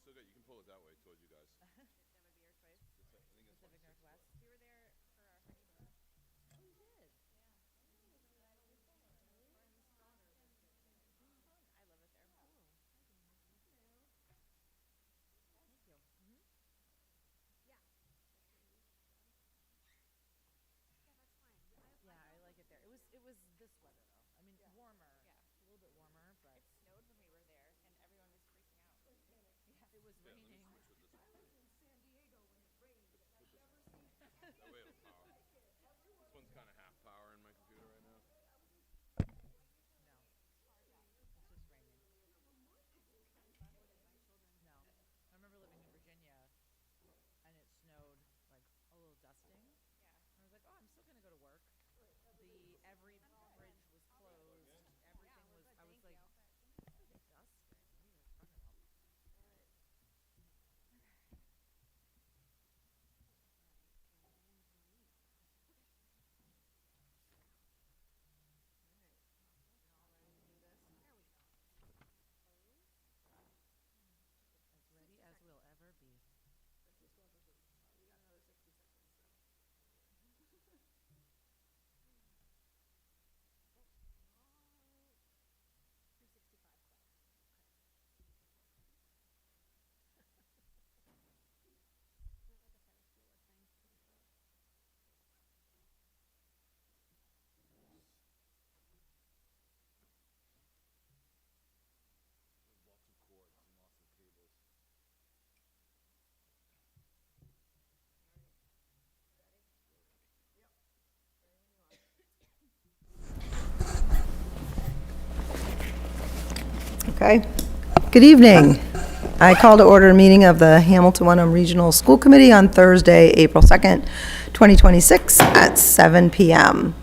still got, you can pull it that way towards you guys. That would be your choice. I think that's Pacific Northwest. fine. We were there for our honeymoon. Oh, you did? I love it there. Oh, Thank you. yeah. Yeah, that's fine. Yeah, I like it there. It was this weather though. I mean, warmer. Yeah. A little bit warmer, but It snowed when we were there, and everyone was freaking out. it was Yeah, let raining. me switch with this one. I was in San Diego when it rained, and I've never seen That way it'll power. This one's kind of half power in my computer right now. No, it's just raining. No, I remember living in Virginia, and it snowed like a little dusting. Yeah. And I was like, oh, I'm still gonna go to work. Every bridge was closed. Everything was. I was like, it's like a dust. Weird. I don't know. As ready as we'll ever be. We got another 60 seconds, so. 265 clock. Not like a Ferris Bueller thing. Lots of cords and lots of cables. Okay. Good evening. I call to order a meeting of the Hamilton Wenham Regional School Committee on Thursday, April 2nd, 2026 at 7 p.m.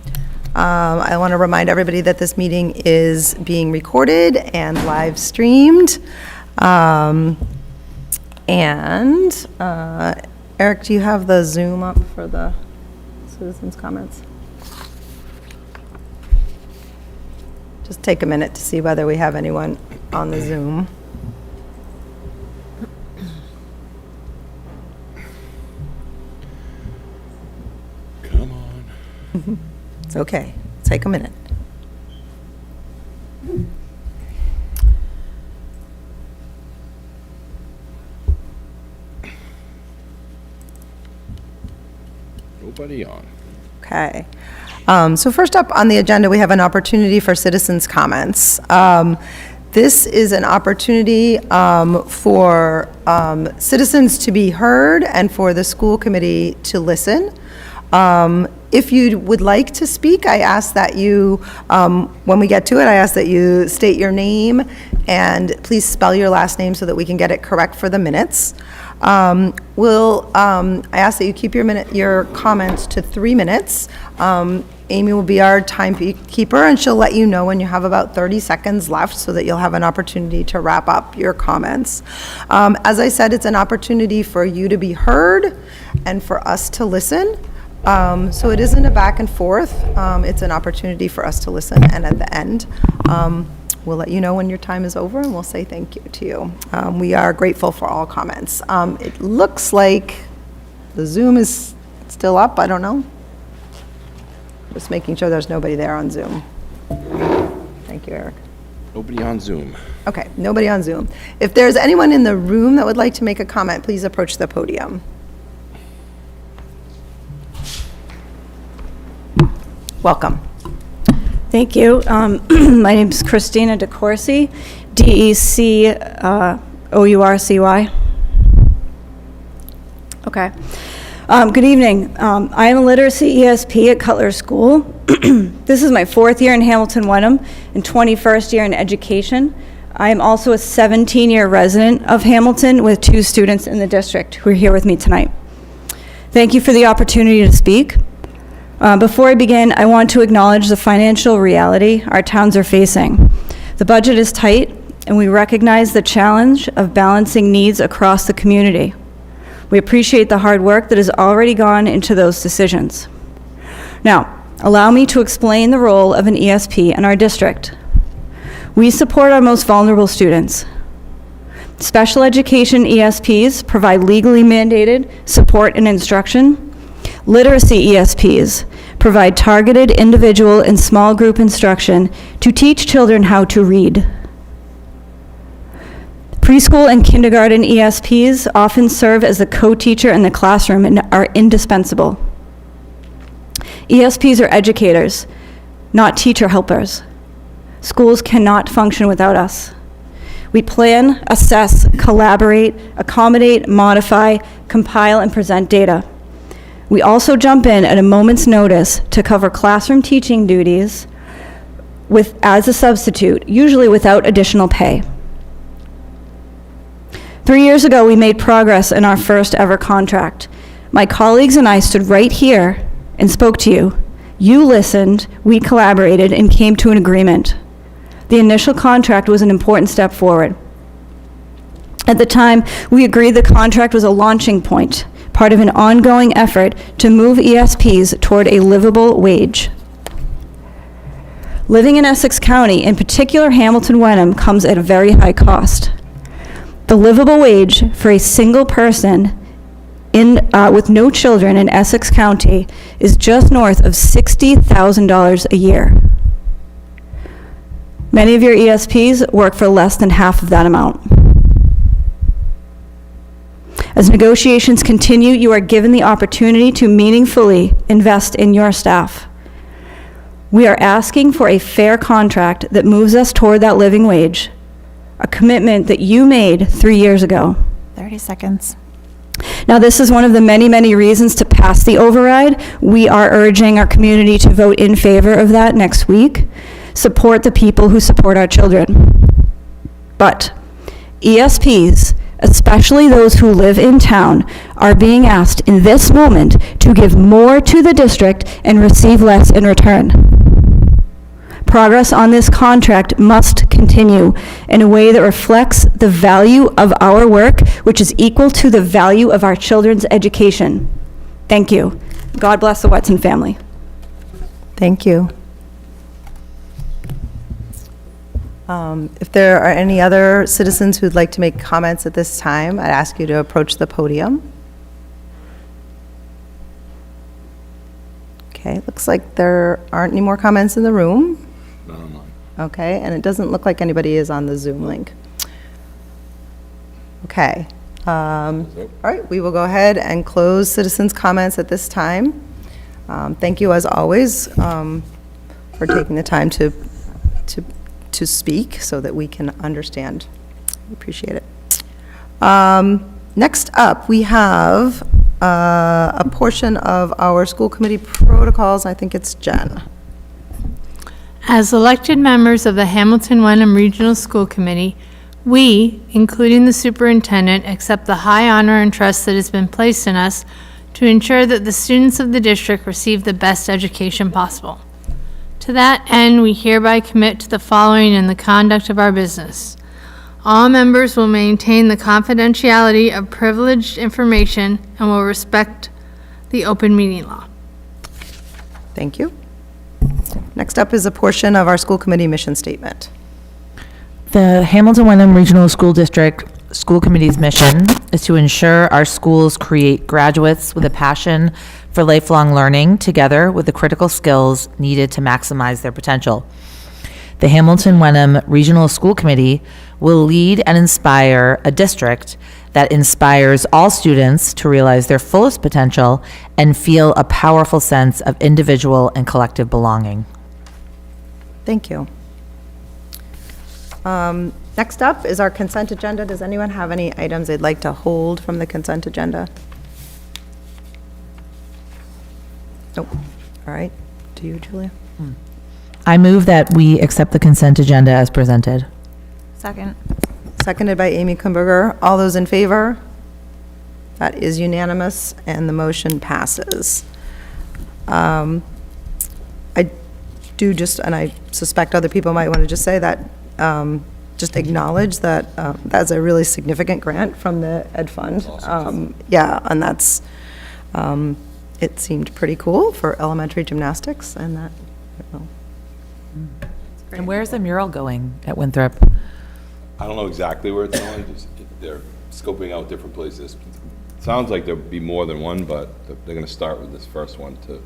I want to remind everybody that this meeting is being recorded and live streamed. Eric, do you have the Zoom up for the citizens' comments? Just take a minute to see whether we have anyone on the Zoom. Come on. It's okay. Take a minute. Nobody on. Okay. So first up on the agenda, we have an opportunity for citizens' comments. This is an opportunity for citizens to be heard and for the school committee to listen. If you would like to speak, I ask that you, when we get to it, I ask that you state your name and please spell your last name so that we can get it correct for the minutes. I ask that you keep your comments to 3 minutes. Amy will be our timekeeper, and she'll let you know when you have about 30 seconds left so that you'll have an opportunity to wrap up your comments. As I said, it's an opportunity for you to be heard and for us to listen. So it isn't a back and forth. It's an opportunity for us to listen, and at the end, we'll let you know when your time is over, and we'll say thank you to you. We are grateful for all comments. It looks like the Zoom is still up. I don't know. Just making sure there's nobody there on Zoom. Thank you, Eric. Nobody on Zoom. Okay, nobody on Zoom. If there's anyone in the room that would like to make a comment, please approach the podium. Welcome. Thank you. My name is Christina DeCourcy, DECOURCY. Okay. Good evening. I am a literacy ESP at Cutler School. This is my 4th year in Hamilton Wenham and 21st year in education. I am also a 17-year resident of Hamilton with 2 students in the district who are here with me tonight. Thank you for the opportunity to speak. Before I begin, I want to acknowledge the financial reality our towns are facing. The budget is tight, and we recognize the challenge of balancing needs across the community. We appreciate the hard work that has already gone into those decisions. Now, allow me to explain the role of an ESP in our district. We support our most vulnerable students. Special education ESPs provide legally mandated support and instruction. Literacy ESPs provide targeted individual and small group instruction to teach children how to read. Preschool and kindergarten ESPs often serve as the co-teacher in the classroom and are indispensable. ESPs are educators, not teacher helpers. Schools cannot function without us. We plan, assess, collaborate, accommodate, modify, compile, and present data. We also jump in at a moment's notice to cover classroom teaching duties as a substitute, usually without additional pay. 3 years ago, we made progress in our first ever contract. My colleagues and I stood right here and spoke to you. You listened, we collaborated, and came to an agreement. The initial contract was an important step forward. At the time, we agreed the contract was a launching point, part of an ongoing effort to move ESPs toward a livable wage. Living in Essex County, in particular Hamilton Wenham, comes at a very high cost. The livable wage for a single person with no children in Essex County is just north of $60,000 a year. Many of your ESPs work for less than half of that amount. As negotiations continue, you are given the opportunity to meaningfully invest in your staff. We are asking for a fair contract that moves us toward that living wage, a commitment that you made 3 years ago. 30 seconds. Now, this is one of the many, many reasons to pass the override. We are urging our community to vote in favor of that next week. Support the people who support our children. But ESPs, especially those who live in town, are being asked in this moment to give more to the district and receive less in return. Progress on this contract must continue in a way that reflects the value of our work, which is equal to the value of our children's education. Thank you. God bless the Wetson family. Thank you. If there are any other citizens who'd like to make comments at this time, I'd ask you to approach the podium. Okay, looks like there aren't any more comments in the room. Not online. Okay, and it doesn't look like anybody is on the Zoom link. Okay. All right, we will go ahead and close citizens' comments at this time. Thank you, as always, for taking the time to speak so that we can understand. We appreciate it. Next up, we have a portion of our school committee protocols. I think it's Jen. As elected members of the Hamilton Wenham Regional School Committee, we, including the superintendent, accept the high honor and trust that has been placed in us to ensure that the students of the district receive the best education possible. To that end, we hereby commit to the following in the conduct of our business. All members will maintain the confidentiality of privileged information and will respect the open meeting law. Thank you. Next up is a portion of our school committee mission statement. The Hamilton Wenham Regional School District School Committee's mission is to ensure our schools create graduates with a passion for lifelong learning together with the critical skills needed to maximize their potential. The Hamilton Wenham Regional School Committee will lead and inspire a district that inspires all students to realize their fullest potential and feel a powerful sense of individual and collective belonging. Thank you. Next up is our consent agenda. Does anyone have any items they'd like to hold from the consent agenda? Nope. All right. Do you, Julia? I move that we accept the consent agenda as presented. Second. Seconded by Amy Kumberger. All those in favor? That is unanimous, and the motion passes. I do just, and I suspect other people might want to just say that, just acknowledge that that's a really significant grant from the Ed Fund. Yeah, and that's, it seemed pretty cool for elementary gymnastics, and that, you know. And where's the mural going at Winthrop? I don't know exactly where it's going. they're scoping out different places. Sounds like there'll be more than one, but they're gonna start with this first one to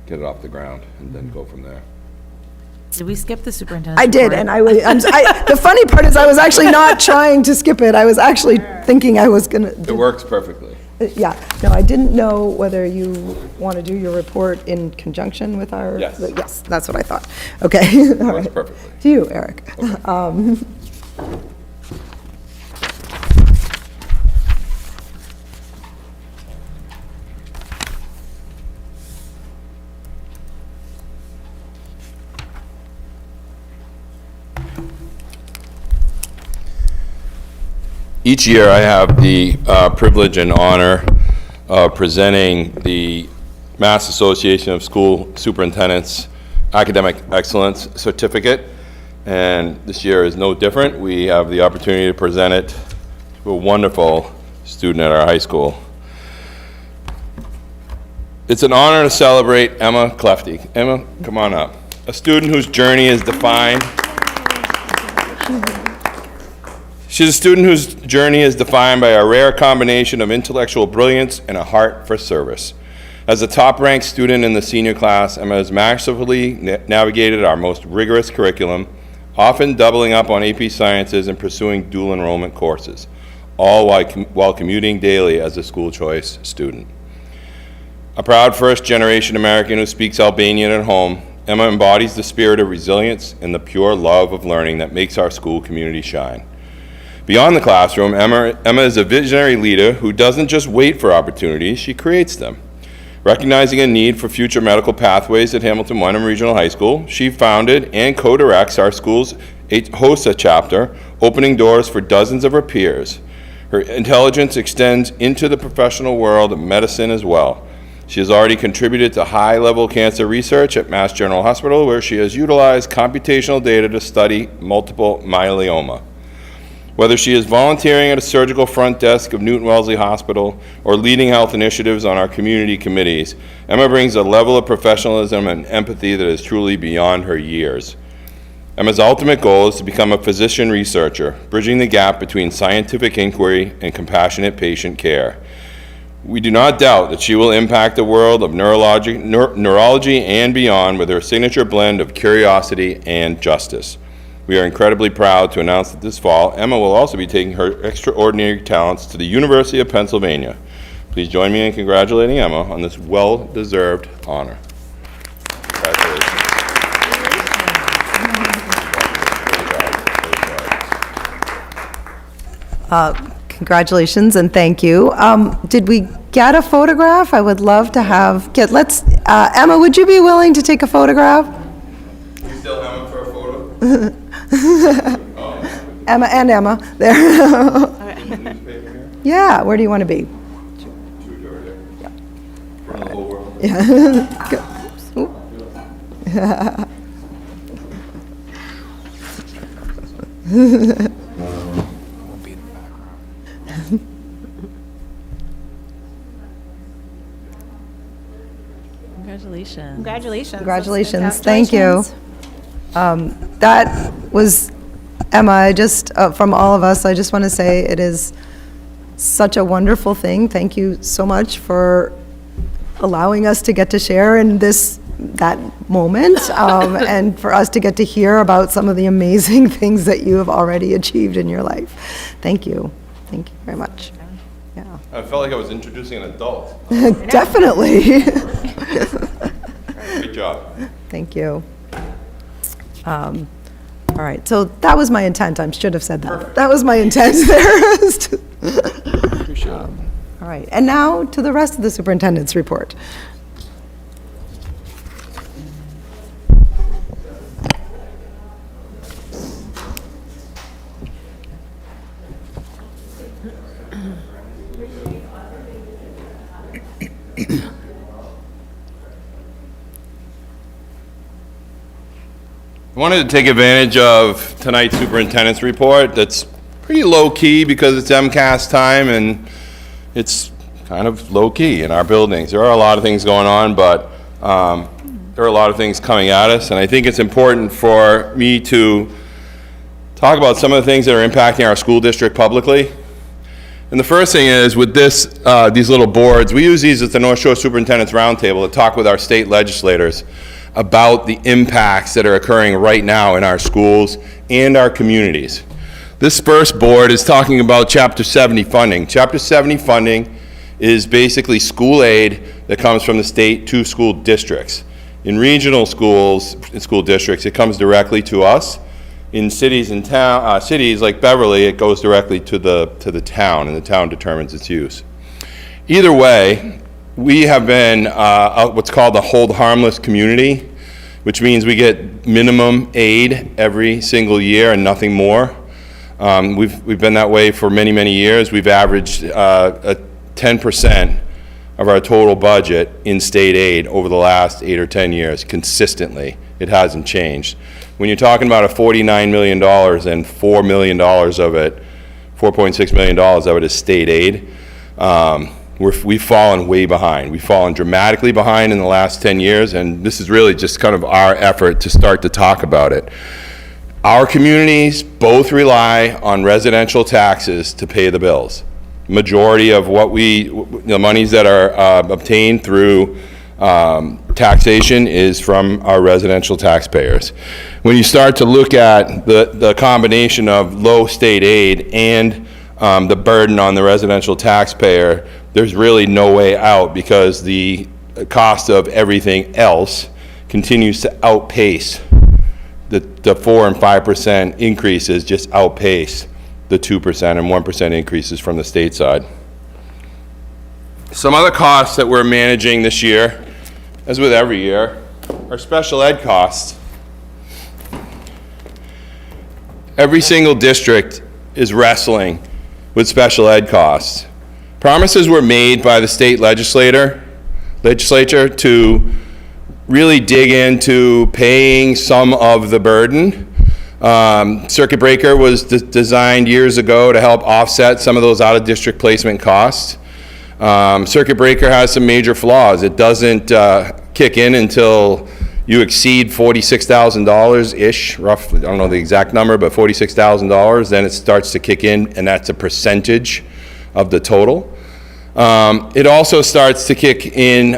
get it off the ground and then go from there. Did we skip the superintendent's I did, report? and the funny part is I was actually not trying to skip it. I was actually thinking I was gonna. It works perfectly. Yeah, no, I didn't know whether you want to do your report in conjunction with our. Yes. Yes, that's what I thought. Okay. All Works right. perfectly. To you, Eric. Each year, I have the privilege and honor of presenting the Mass Association of School Superintendents Academic Excellence Certificate, and this year is no different. We have the opportunity to present it to a wonderful student at our high school. It's an honor to celebrate Emma Clefty. Emma, come on up. A student whose journey is defined. She's a student whose journey is defined by a rare combination of intellectual brilliance and a heart for service. As a top-ranked student in the senior class, Emma has masterfully navigated our most rigorous curriculum, often doubling up on AP Sciences and pursuing dual enrollment courses, all while commuting daily as a school choice student. A proud first-generation American who speaks Albanian at home, Emma embodies the spirit of resilience and the pure love of learning that makes our school community shine. Beyond the classroom, Emma is a visionary leader who doesn't just wait for opportunities, she creates them. Recognizing a need for future medical pathways at Hamilton Wenham Regional High School, she founded and co-directs our school's HOSA chapter, opening doors for dozens of her peers. Her intelligence extends into the professional world of medicine as well. She has already contributed to high-level cancer research at Mass General Hospital, where she has utilized computational data to study multiple myeloma. Whether she is volunteering at a surgical front desk of Newton Wellesley Hospital or leading health initiatives on our community committees, Emma brings a level of professionalism and empathy that is truly beyond her years. Emma's ultimate goal is to become a physician researcher, bridging the gap between scientific inquiry and compassionate patient care. We do not doubt that she will impact the world of neurology and beyond with her signature blend of curiosity and justice. We are incredibly proud to announce that this fall, Emma will also be taking her extraordinary talents to the University of Pennsylvania. Please join me in congratulating Emma on this well-deserved honor. Congratulations. Congratulations and thank you. Did we get a photograph? I would love to have, Emma, would you be willing to take a photograph? You still Emma for a photo? Emma and Emma, there. Yeah, where do you want to be? Yeah. For the whole world. Congratulations. Congratulations. Congratulations, thank you. That was, Emma, I just, from all of us, I just want to say it is such a wonderful thing. Thank you so much for allowing us to get to share in that moment, and for us to get to hear about some of the amazing things that you have already achieved in your life. Thank you. Thank you very much. Yeah. I felt like I was introducing an adult. Definitely. Great job. Thank you. All right, so that was my intent. I should have said that. Perfect. That was my intent there. Appreciate it. All right, and now to the rest of the superintendent's report. I wanted to take advantage of tonight's superintendent's report that's pretty low-key because it's MCAS time and it's kind of low-key in our buildings. There are a lot of things going on, but there are a lot of things coming at us, and I think it's important for me to talk about some of the things that are impacting our school district publicly. And the first thing is, with this, these little boards, we use these at the North Shore Superintendent's Roundtable to talk with our state legislators about the impacts that are occurring right now in our schools and our communities. This first board is talking about Chapter 70 funding. Chapter 70 funding is basically school aid that comes from the state to school districts. In regional schools, in school districts, it comes directly to us. In cities and cities like Beverly, it goes directly to the town, and the town determines its use. Either way, we have been what's called a hold harmless community, which means we get minimum aid every single year and nothing more. We've been that way for many, many years. We've averaged 10% of our total budget in state aid over the last 8 or 10 years, consistently. It hasn't changed. When you're talking about a $49 million and $4 million of it, $4.6 million of it is state aid, we've fallen way behind. We've fallen dramatically behind in the last 10 years, and this is really just kind of our effort to start to talk about it. Our communities both rely on residential taxes to pay the bills. Majority of what the monies that are obtained through taxation is from our residential taxpayers. When you start to look at the combination of low state aid and the burden on the residential taxpayer, there's really no way out, because the cost of everything else continues to outpace the 4 and 5% increases, just outpace the 2% and 1% increases from the state side. Some other costs that we're managing this year, as with every year, are special ed costs. Every single district is wrestling with special ed costs. Promises were made by the state legislature to really dig into paying some of the burden. Circuit breaker was designed years ago to help offset some of those out-of-district placement costs. Circuit breaker has some major flaws. It doesn't kick in until you exceed $46,000-ish, roughly. I don't know the exact number, but $46,000, then it starts to kick in, and that's a percentage of the total. It also starts to kick in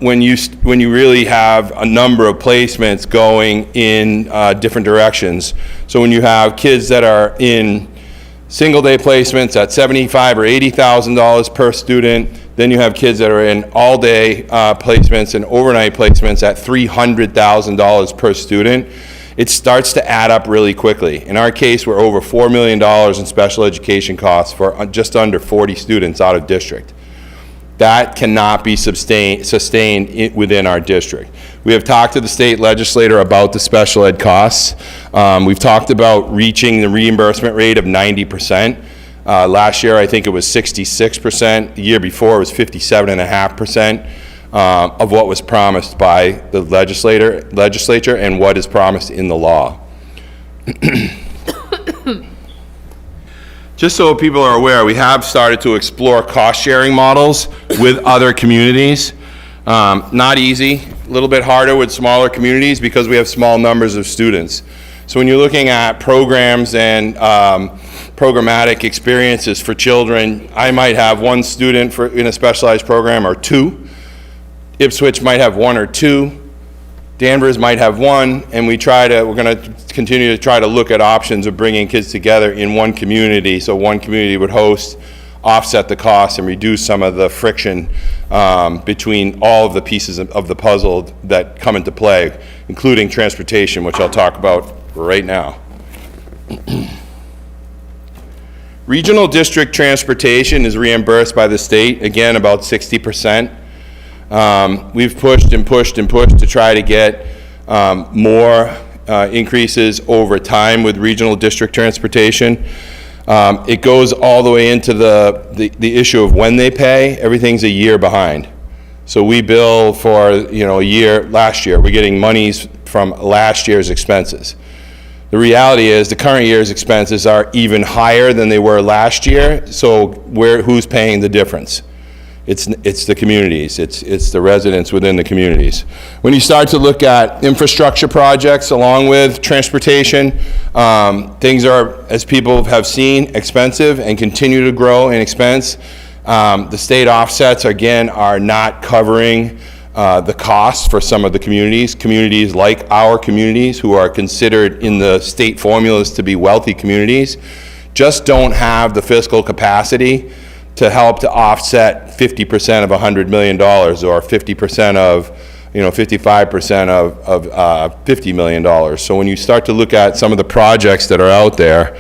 when you really have a number of placements going in different directions. So when you have kids that are in single-day placements at $75,000 or $80,000 per student, then you have kids that are in all-day placements and overnight placements at $300,000 per student. It starts to add up really quickly. In our case, we're over $4 million in special education costs for just under 40 students out of district. That cannot be sustained within our district. We have talked to the state legislator about the special ed costs. We've talked about reaching the reimbursement rate of 90%. Last year, I think it was 66%. The year before, it was 57.5%. Of what was promised by the legislature and what is promised in the law. Just so people are aware, we have started to explore cost-sharing models with other communities. Not easy, a little bit harder with smaller communities because we have small numbers of students. So when you're looking at programs and programmatic experiences for children, I might have one student in a specialized program or two. Ipswich might have one or two, Danvers might have one, and we're going to continue to try to look at options of bringing kids together in one community, so one community would host, offset the costs, and reduce some of the friction between all of the pieces of the puzzle that come into play, including transportation, which I'll talk about right now. Regional district transportation is reimbursed by the state, again, about 60%. We've pushed and pushed and pushed to try to get more increases over time with regional district transportation. It goes all the way into the issue of when they pay. Everything's a year behind. So we bill for, a year, last year. We're getting monies from last year's expenses. The reality is the current year's expenses are even higher than they were last year, so who's paying the difference? It's the communities, it's the residents within the communities. When you start to look at infrastructure projects along with transportation, things are, as people have seen, expensive and continue to grow in expense. The state offsets, again, are not covering the costs for some of the communities. Communities like our communities, who are considered in the state formulas to be wealthy communities, just don't have the fiscal capacity to help to offset 50% of $100 million or 50% of, 55% of $50 million. So when you start to look at some of the projects that are out there,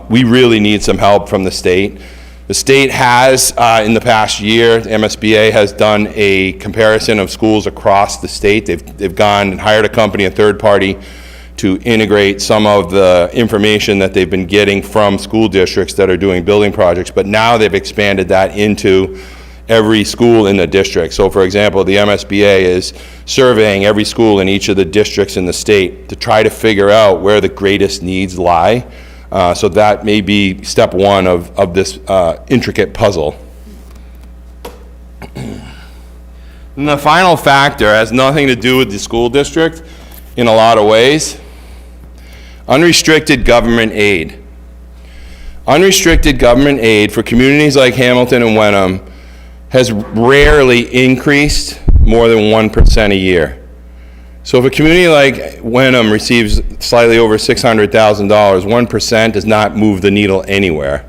we really need some help from the state. The state has, in the past year, the MSBA has done a comparison of schools across the state. They've gone and hired a company, a third party, to integrate some of the information that they've been getting from school districts that are doing building projects, but now they've expanded that into every school in the district. So for example, the MSBA is surveying every school in each of the districts in the state to try to figure out where the greatest needs lie. So that may be step one of this intricate puzzle. And the final factor has nothing to do with the school district in a lot of ways. Unrestricted government aid. Unrestricted government aid for communities like Hamilton and Wenham has rarely increased more than 1% a year. So if a community like Wenham receives slightly over $600,000, 1% does not move the needle anywhere.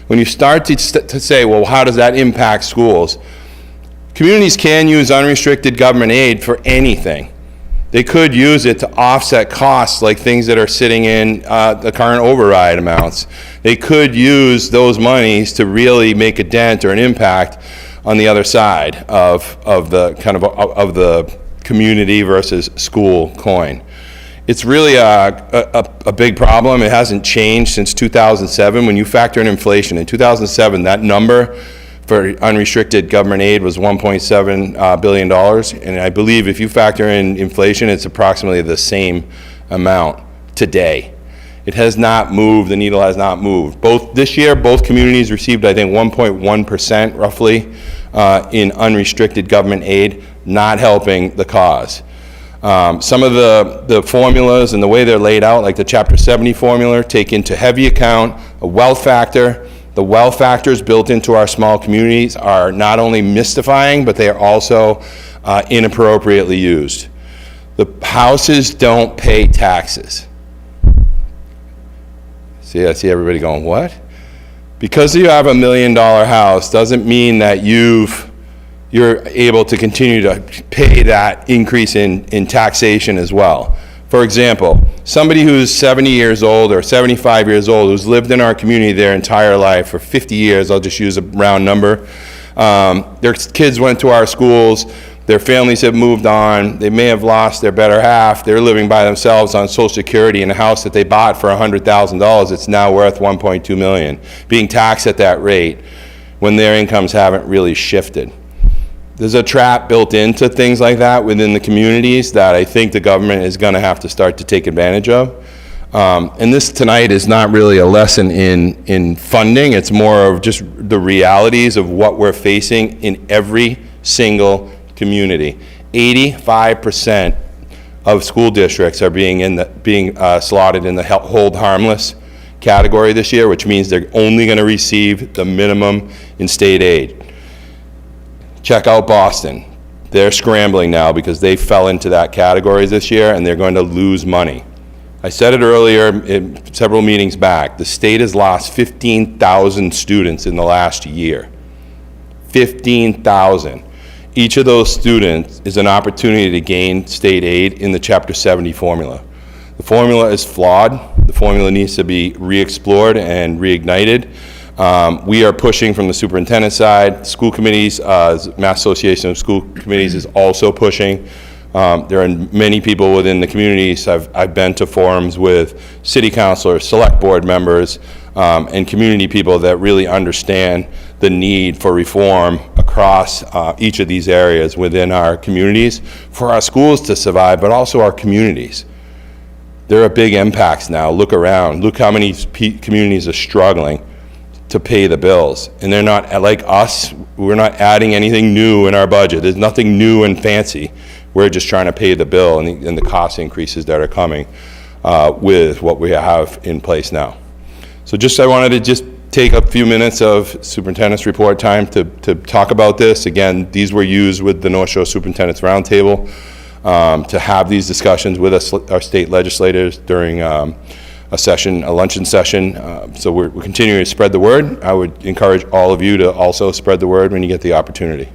When you start to say, well, how does that impact schools? Communities can use unrestricted government aid for anything. They could use it to offset costs like things that are sitting in the current override amounts. They could use those monies to really make a dent or an impact on the other side of the kind of the community versus school coin. It's really a big problem. It hasn't changed since 2007. When you factor in inflation, in 2007, that number for unrestricted government aid was $1.7 billion. And I believe if you factor in inflation, it's approximately the same amount today. It has not moved, the needle has not moved. This year, both communities received, I think, 1.1% roughly in unrestricted government aid, not helping the cause. Some of the formulas and the way they're laid out, like the Chapter 70 formula, take into heavy account a wealth factor. The wealth factors built into our small communities are not only mystifying, but they are also inappropriately used. The houses don't pay taxes. See, I see everybody going, what? Because you have $1 million house doesn't mean that you're able to continue to pay that increase in taxation as well. For example, somebody who's 70 years old or 75 years old who's lived in our community their entire life for 50 years, I'll just use a round number, their kids went to our schools, their families have moved on, they may have lost their better half, they're living by themselves on Social Security in a house that they bought for $100,000, it's now worth $1.2 million, being taxed at that rate when their incomes haven't really shifted. There's a trap built into things like that within the communities that I think the government is going to have to start to take advantage of. And this tonight is not really a lesson in funding. It's more of just the realities of what we're facing in every single community. 85% of school districts are being slotted in the hold harmless category this year, which means they're only going to receive the minimum in state aid. Check out Boston. They're scrambling now because they fell into that category this year and they're going to lose money. I said it earlier in several meetings back, the state has lost 15,000 students in the last year. 15,000. Each of those students is an opportunity to gain state aid in the Chapter 70 formula. The formula is flawed. The formula needs to be re-explored and reignited. We are pushing from the superintendent side. School committees, Mass Association of School Committees is also pushing. There are many people within the communities. I've been to forums with city councilors, select board members, and community people that really understand the need for reform across each of these areas within our communities for our schools to survive, but also our communities. There are big impacts now. Look around. Look how many communities are struggling. to pay the bills. And they're not, like us, we're not adding anything new in our budget. There's nothing new and fancy. We're just trying to pay the bill and the cost increases that are coming with what we have in place now. So I wanted to just take a few minutes of superintendent's report time to talk about this. Again, these were used with the North Shore Superintendent's Roundtable to have these discussions with our state legislators during a luncheon session. So we're continuing to spread the word. I would encourage all of you to also spread the word when you get the opportunity.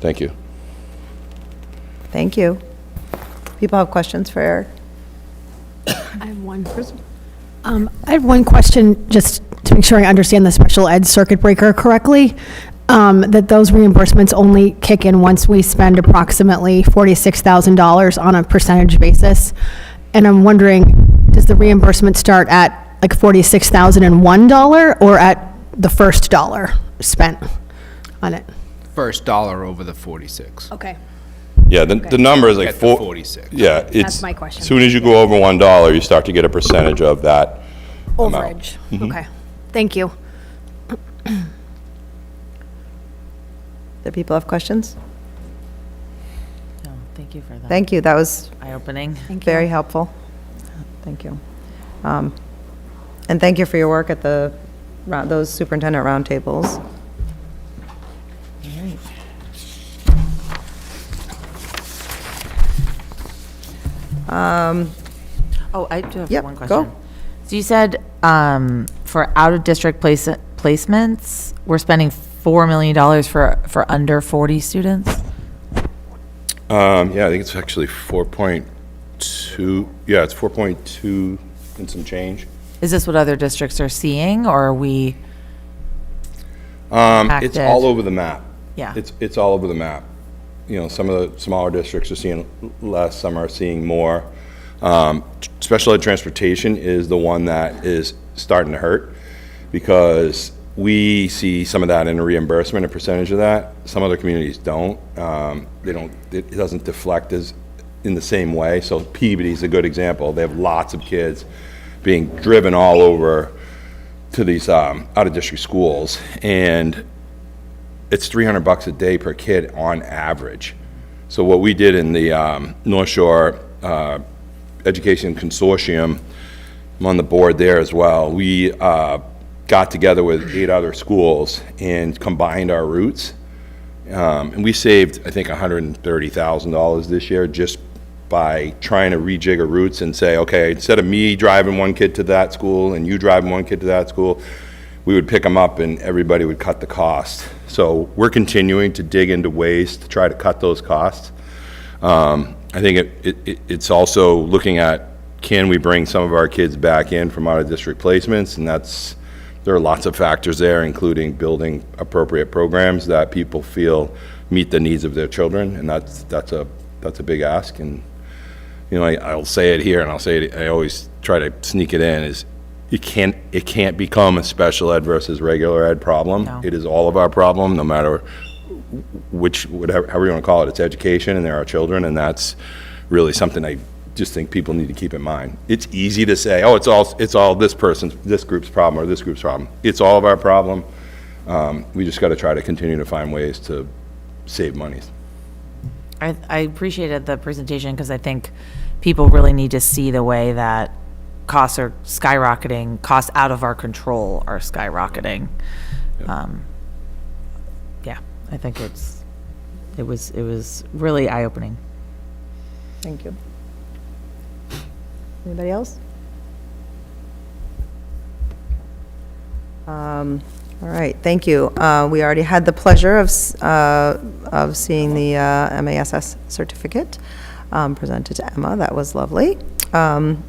Thank you. Thank you. People have questions for Eric? I have one. I have one question, just to make sure I understand the special ed circuit breaker correctly. That those reimbursements only kick in once we spend approximately $46,000 on a percentage basis. And I'm wondering, does the reimbursement start at like $46,001 or at the first dollar spent on it? First dollar over the 46. Okay. Yeah, the number is like Get the 46. Yeah, it's. That's my question. As soon as you go over $1, you start to get a percentage of that amount. Overage. Okay. Thank you. Do people have questions? No, thank you for that. Thank you, that was Eye-opening. very helpful. Thank you. And thank you for your work at those superintendent roundtables. Oh, I do have Yep, one go. question. So you said for out-of-district placements, we're spending $4 million for under 40 students? Yeah, I think it's actually 4.2, yeah, it's 4.2 and some change. Is this what other districts are seeing, or are we? It's Active. all over the map. Yeah. It's all over the map. You know, some of the smaller districts are seeing less, some are seeing more. Special ed transportation is the one that is starting to hurt because we see some of that in a reimbursement, a percentage of that. Some other communities don't. It doesn't deflect as in the same way. So Peabody is a good example. They have lots of kids being driven all over to these out-of-district schools, and it's $300 a day per kid on average. So what we did in the North Shore Education Consortium, I'm on the board there as well, we got together with 8 other schools and combined our routes. And we saved, I think, $130,000 this year just by trying to rejigger routes and say, okay, instead of me driving one kid to that school and you driving one kid to that school, we would pick them up and everybody would cut the cost. So we're continuing to dig into ways to try to cut those costs. I think it's also looking at, can we bring some of our kids back in from out-of-district placements? And there are lots of factors there, including building appropriate programs that people feel meet the needs of their children, and that's a big ask. And you know, I'll say it here, and I'll say it, I always try to sneak it in, is it can't become a special ed versus regular ed problem. No. It is all of our problem, no matter however you want to call it. It's education, and there are children, and that's really something I just think people need to keep in mind. It's easy to say, oh, it's all this group's problem or this group's problem. It's all of our problem. We just got to try to continue to find ways to save money. I appreciated the presentation because I think people really need to see the way that costs are skyrocketing, costs out of our control are skyrocketing. Yeah, I think it was really eye-opening. Thank you. Anybody else? All right, thank you. We already had the pleasure of seeing the MASS certificate presented to Emma. That was lovely.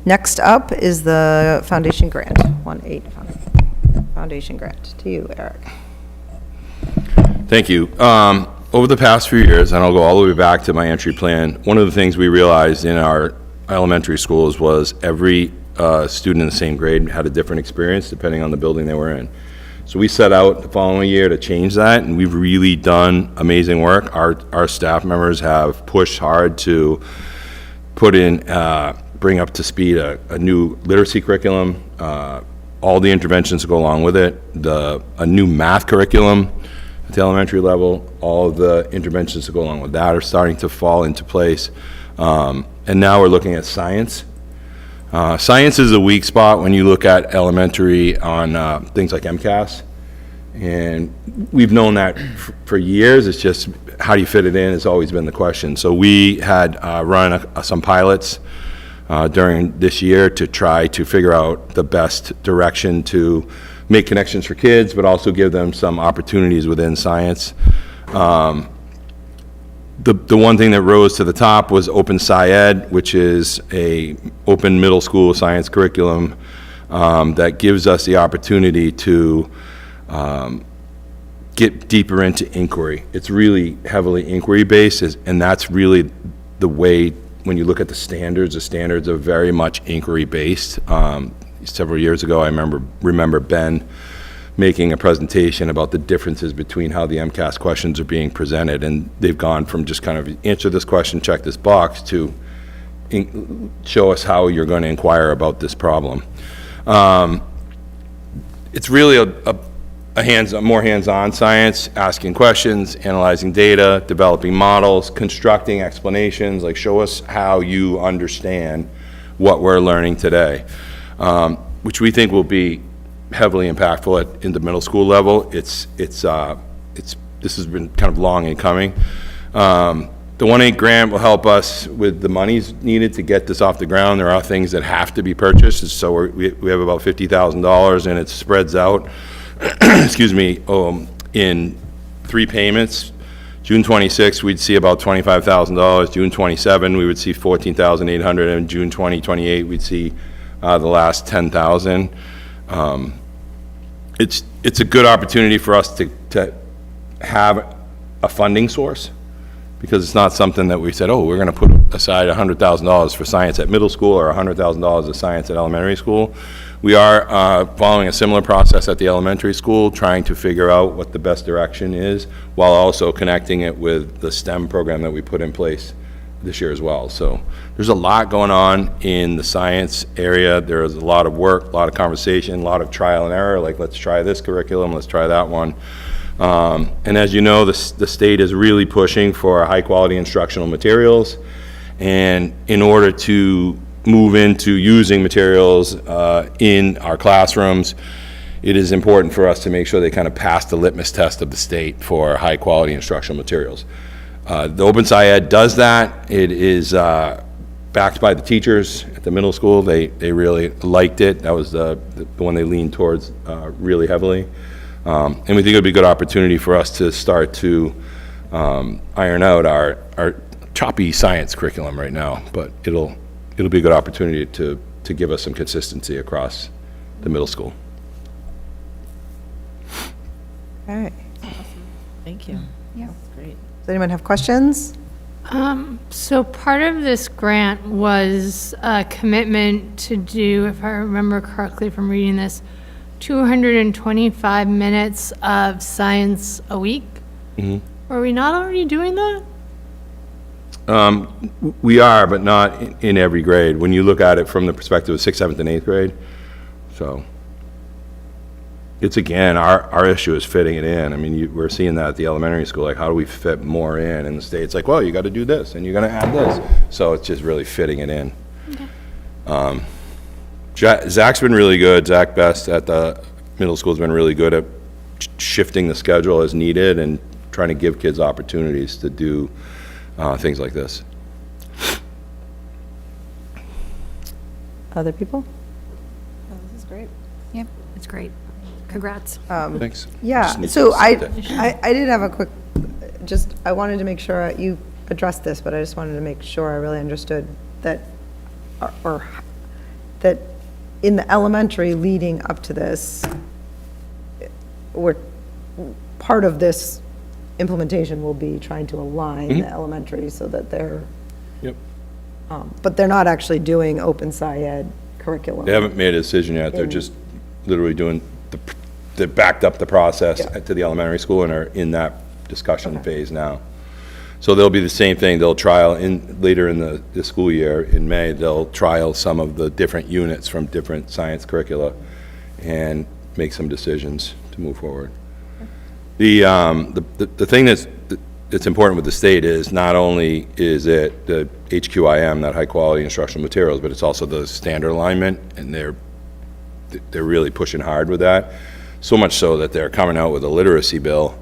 Next up is the foundation grant, 1-8 foundation grant. To you, Eric. Thank you. Over the past few years, and I'll go all the way back to my entry plan, one of the things we realized in our elementary schools was every student in the same grade had a different experience depending on the building they were in. So we set out the following year to change that, and we've really done amazing work. Our staff members have pushed hard to put in, bring up to speed a new literacy curriculum, all the interventions that go along with it, a new math curriculum at the elementary level, all of the interventions that go along with that are starting to fall into place. And now we're looking at science. Science is a weak spot when you look at elementary on things like MCAS. And we've known that for years. It's just, how do you fit it in has always been the question. So we had run some pilots during this year to try to figure out the best direction to make connections for kids, but also give them some opportunities within science. The one thing that rose to the top was Open SciEd, which is a open middle school science curriculum that gives us the opportunity to get deeper into inquiry. It's really heavily inquiry-based, and that's really the way, when you look at the standards are very much inquiry-based. Several years ago, I remember Ben making a presentation about the differences between how the MCAS questions are being presented, and they've gone from just kind of answer this question, check this box, to show us how you're going to inquire about this problem. It's really a more hands-on science, asking questions, analyzing data, developing models, constructing explanations, like show us how you understand what we're learning today, which we think will be heavily impactful in the middle school level. This has been kind of long in coming. The 1.8 grant will help us with the monies needed to get this off the ground. There are things that have to be purchased, so we have about $50,000, and it spreads out, excuse me, in 3 payments. June 26, we'd see about $25,000. June 27, we would see $14,800, and June 28, we'd see the last $10,000. It's a good opportunity for us to have a funding source, because it's not something that we said, oh, we're going to put aside $100,000 for science at middle school or $100,000 of science at elementary school. We are following a similar process at the elementary school, trying to figure out what the best direction is, while also connecting it with the STEM program that we put in place this year as well. So there's a lot going on in the science area. There is a lot of work, a lot of conversation, a lot of trial and error, like let's try this curriculum, let's try that one. And as you know, the state is really pushing for high-quality instructional materials, and in order to move into using materials in our classrooms, it is important for us to make sure they kind of pass the litmus test of the state for high-quality instructional materials. The Open SciEd does that. It is backed by the teachers at the middle school. They really liked it. That was the one they leaned towards really heavily. And we think it would be a good opportunity for us to start to iron out our choppy science curriculum right now, but it'll be a good opportunity to give us some consistency across the middle school. All right. Thank you. Yeah. Great. Does anyone have questions? So part of this grant was a commitment to do, if I remember correctly from reading this, 225 minutes of science a week? Are we not already doing that? We are, but not in every grade, when you look at it from the perspective of 6th, 7th, and 8th grade. So it's, again, our issue is fitting it in. I mean, we're seeing that at the elementary school, like, how do we fit more in the state? It's like, well, you got to do this, and you're going to add this. So it's just really fitting it in. Okay. Zach's been really good. Zach Best at the middle school has been really good at shifting the schedule as needed and trying to give kids opportunities to do things like this. Other people? This is great. Yep, it's great. Congrats. Thanks. Yeah, Just need so to I sit there. did have a quick, I wanted to make sure you addressed this, but I just wanted to make sure I really understood that, or that in the elementary leading up to this, part of this implementation will be trying to align the elementary so that they're, Yep. but they're not actually doing Open SciEd curriculum. They haven't made a decision yet. They're just literally doing, they backed up the process Yeah. to the elementary school and are in that discussion phase now. So they'll be the same thing. They'll trial later in the school year, in May, they'll trial some of the different units from different science curricula and make some decisions to move forward. The thing that's important with the state is not only is it the HQIM, that high quality instructional materials, but it's also the standard alignment, and they're really pushing hard with that. So much so that they're coming out with a literacy bill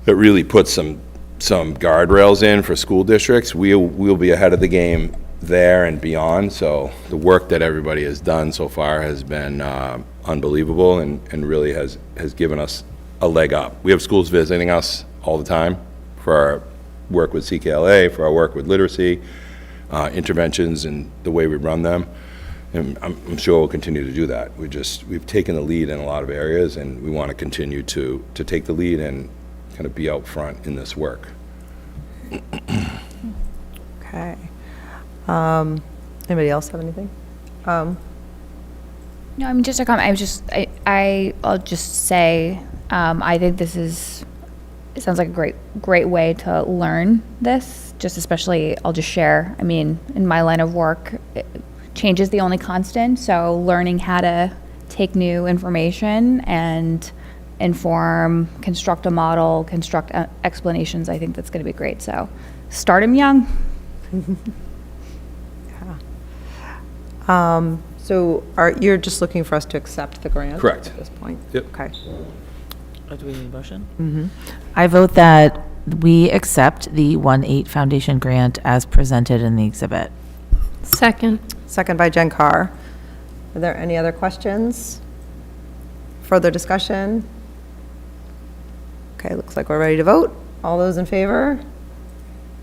that really puts some guardrails in for school districts. We'll be ahead of the game there and beyond. So the work that everybody has done so far has been unbelievable, and really has given us a leg up. We have schools visiting us all the time for our work with CKLA, for our work with literacy, interventions, and the way we run them. And I'm sure we'll continue to do that. We've taken the lead in a lot of areas, and we want to continue to take the lead and kind of be out front in this work. Okay. Anybody else have anything? No, I mean, just a comment. I'll just say, I think it sounds like a great way to learn this, just especially, I'll just share, I mean, in my line of work, change is the only constant, so learning how to take new information and inform, construct a model, construct explanations, I think that's going to be great. So start them young. So you're just looking for us to accept the grant? Correct. At this point? Yep. Okay. Do we need a motion? I vote that we accept the 1-8 Foundation grant as presented in the exhibit. Second. Second by Jen Carr. Are there any other questions? Further discussion? Okay, looks like we're ready to vote. All those in favor?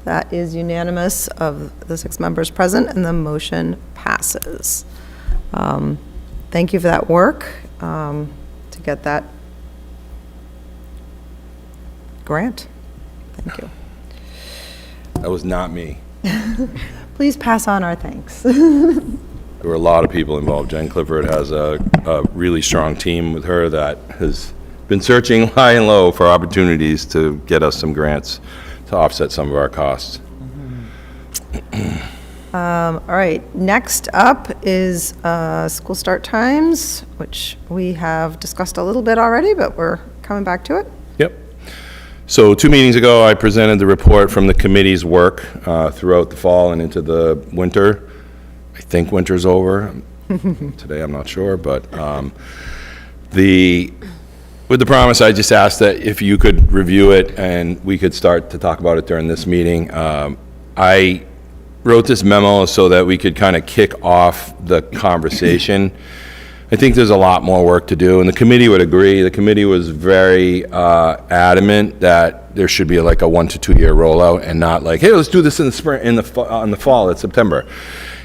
That is unanimous of the 6 members present, and the motion passes. Thank you for that work to get that grant. Thank you. That was not me. Please pass on our thanks. There were a lot of people involved. Jen Clifford has a really strong team with her that has been searching high and low for opportunities to get us some grants to offset some of our costs. All right, next up is school start times, which we have discussed a little bit already, but we're coming back to it. Yep. So 2 meetings ago, I presented the report from the committee's work throughout the fall and into the winter. I think winter's over. Today, I'm not sure, but with the promise, I just asked that if you could review it and we could start to talk about it during this meeting. I wrote this memo so that we could kind of kick off the conversation. I think there's a lot more work to do, and the committee would agree. The committee was very adamant that there should be like a 1 to 2 year rollout, and not like, hey, let's do this in the spring, in the fall, it's September.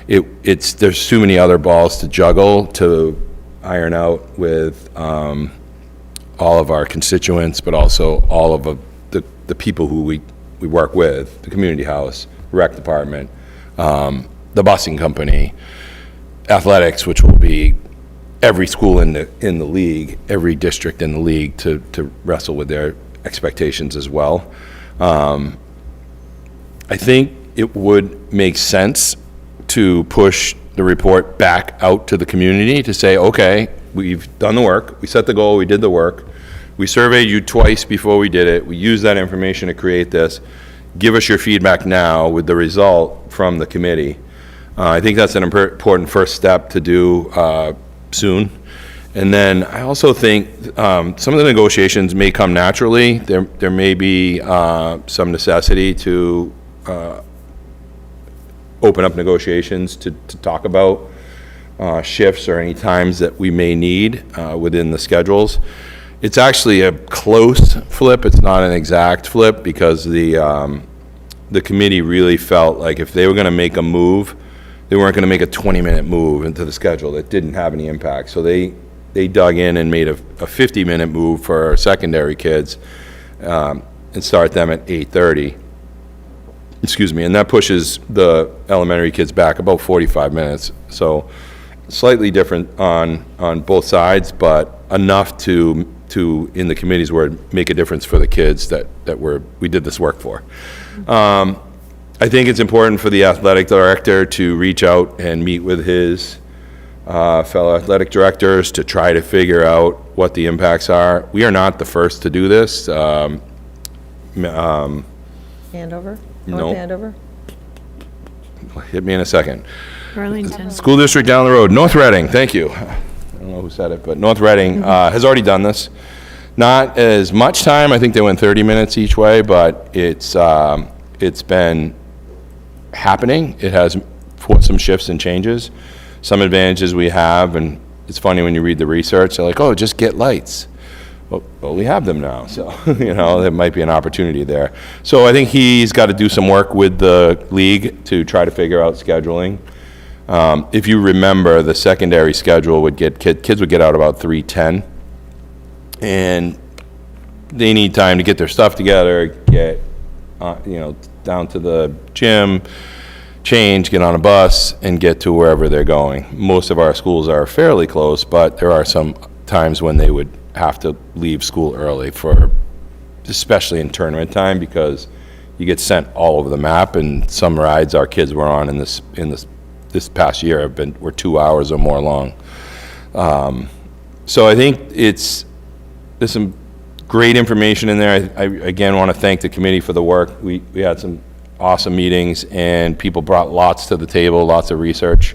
There's too many other balls to juggle to iron out with all of our constituents, but also all of the people who we work with, the community house, rec department, the busing company, athletics, which will be every school in the league, every district in the league to wrestle with their expectations as well. I think it would make sense to push the report back out to the community to say, okay, we've done the work, we set the goal, we did the work, we surveyed you twice before we did it, we used that information to create this, give us your feedback now with the result from the committee. I think that's an important first step to do soon. And then I also think some of the negotiations may come naturally. There may be some necessity to open up negotiations to talk about shifts or any times that we may need within the schedules. It's actually a close flip. It's not an exact flip, because the committee really felt like if they were going to make a move, they weren't going to make a 20-minute move into the schedule that didn't have any impact. So they dug in and made a 50-minute move for our secondary kids and start them at 8:30. Excuse me, and that pushes the elementary kids back about 45 minutes. So slightly different on both sides, but enough to in the committee's word, make a difference for the kids that we did this work for. I think it's important for the athletic director to reach out and meet with his fellow athletic directors to try to figure out what the impacts are. We are not the first to do this. Andover? No. North Andover? Hit me in a second. Burlington. School district down the road, North Reading, thank you. I don't know who said it, but North Reading has already done this. Not as much time, I think they went 30 minutes each way, but it's been happening. It has forced some shifts and changes. Some advantages we have, and it's funny when you read the research, they're like, oh, just get lights. Well, we have them now, so, there might be an opportunity there. So I think he's got to do some work with the league to try to figure out scheduling. If you remember, the secondary schedule would get, kids would get out about 3:10, and they need time to get their stuff together, get, down to the gym, change, get on a bus, and get to wherever they're going. Most of our schools are fairly close, but there are some times when they would have to leave school early especially in tournament time, because you get sent all over the map, and some rides our kids were on in this past year were 2 hours or more long. So I think there's some great information in there. I again want to thank the committee for the work. We had some awesome meetings, and people brought lots to the table, lots of research.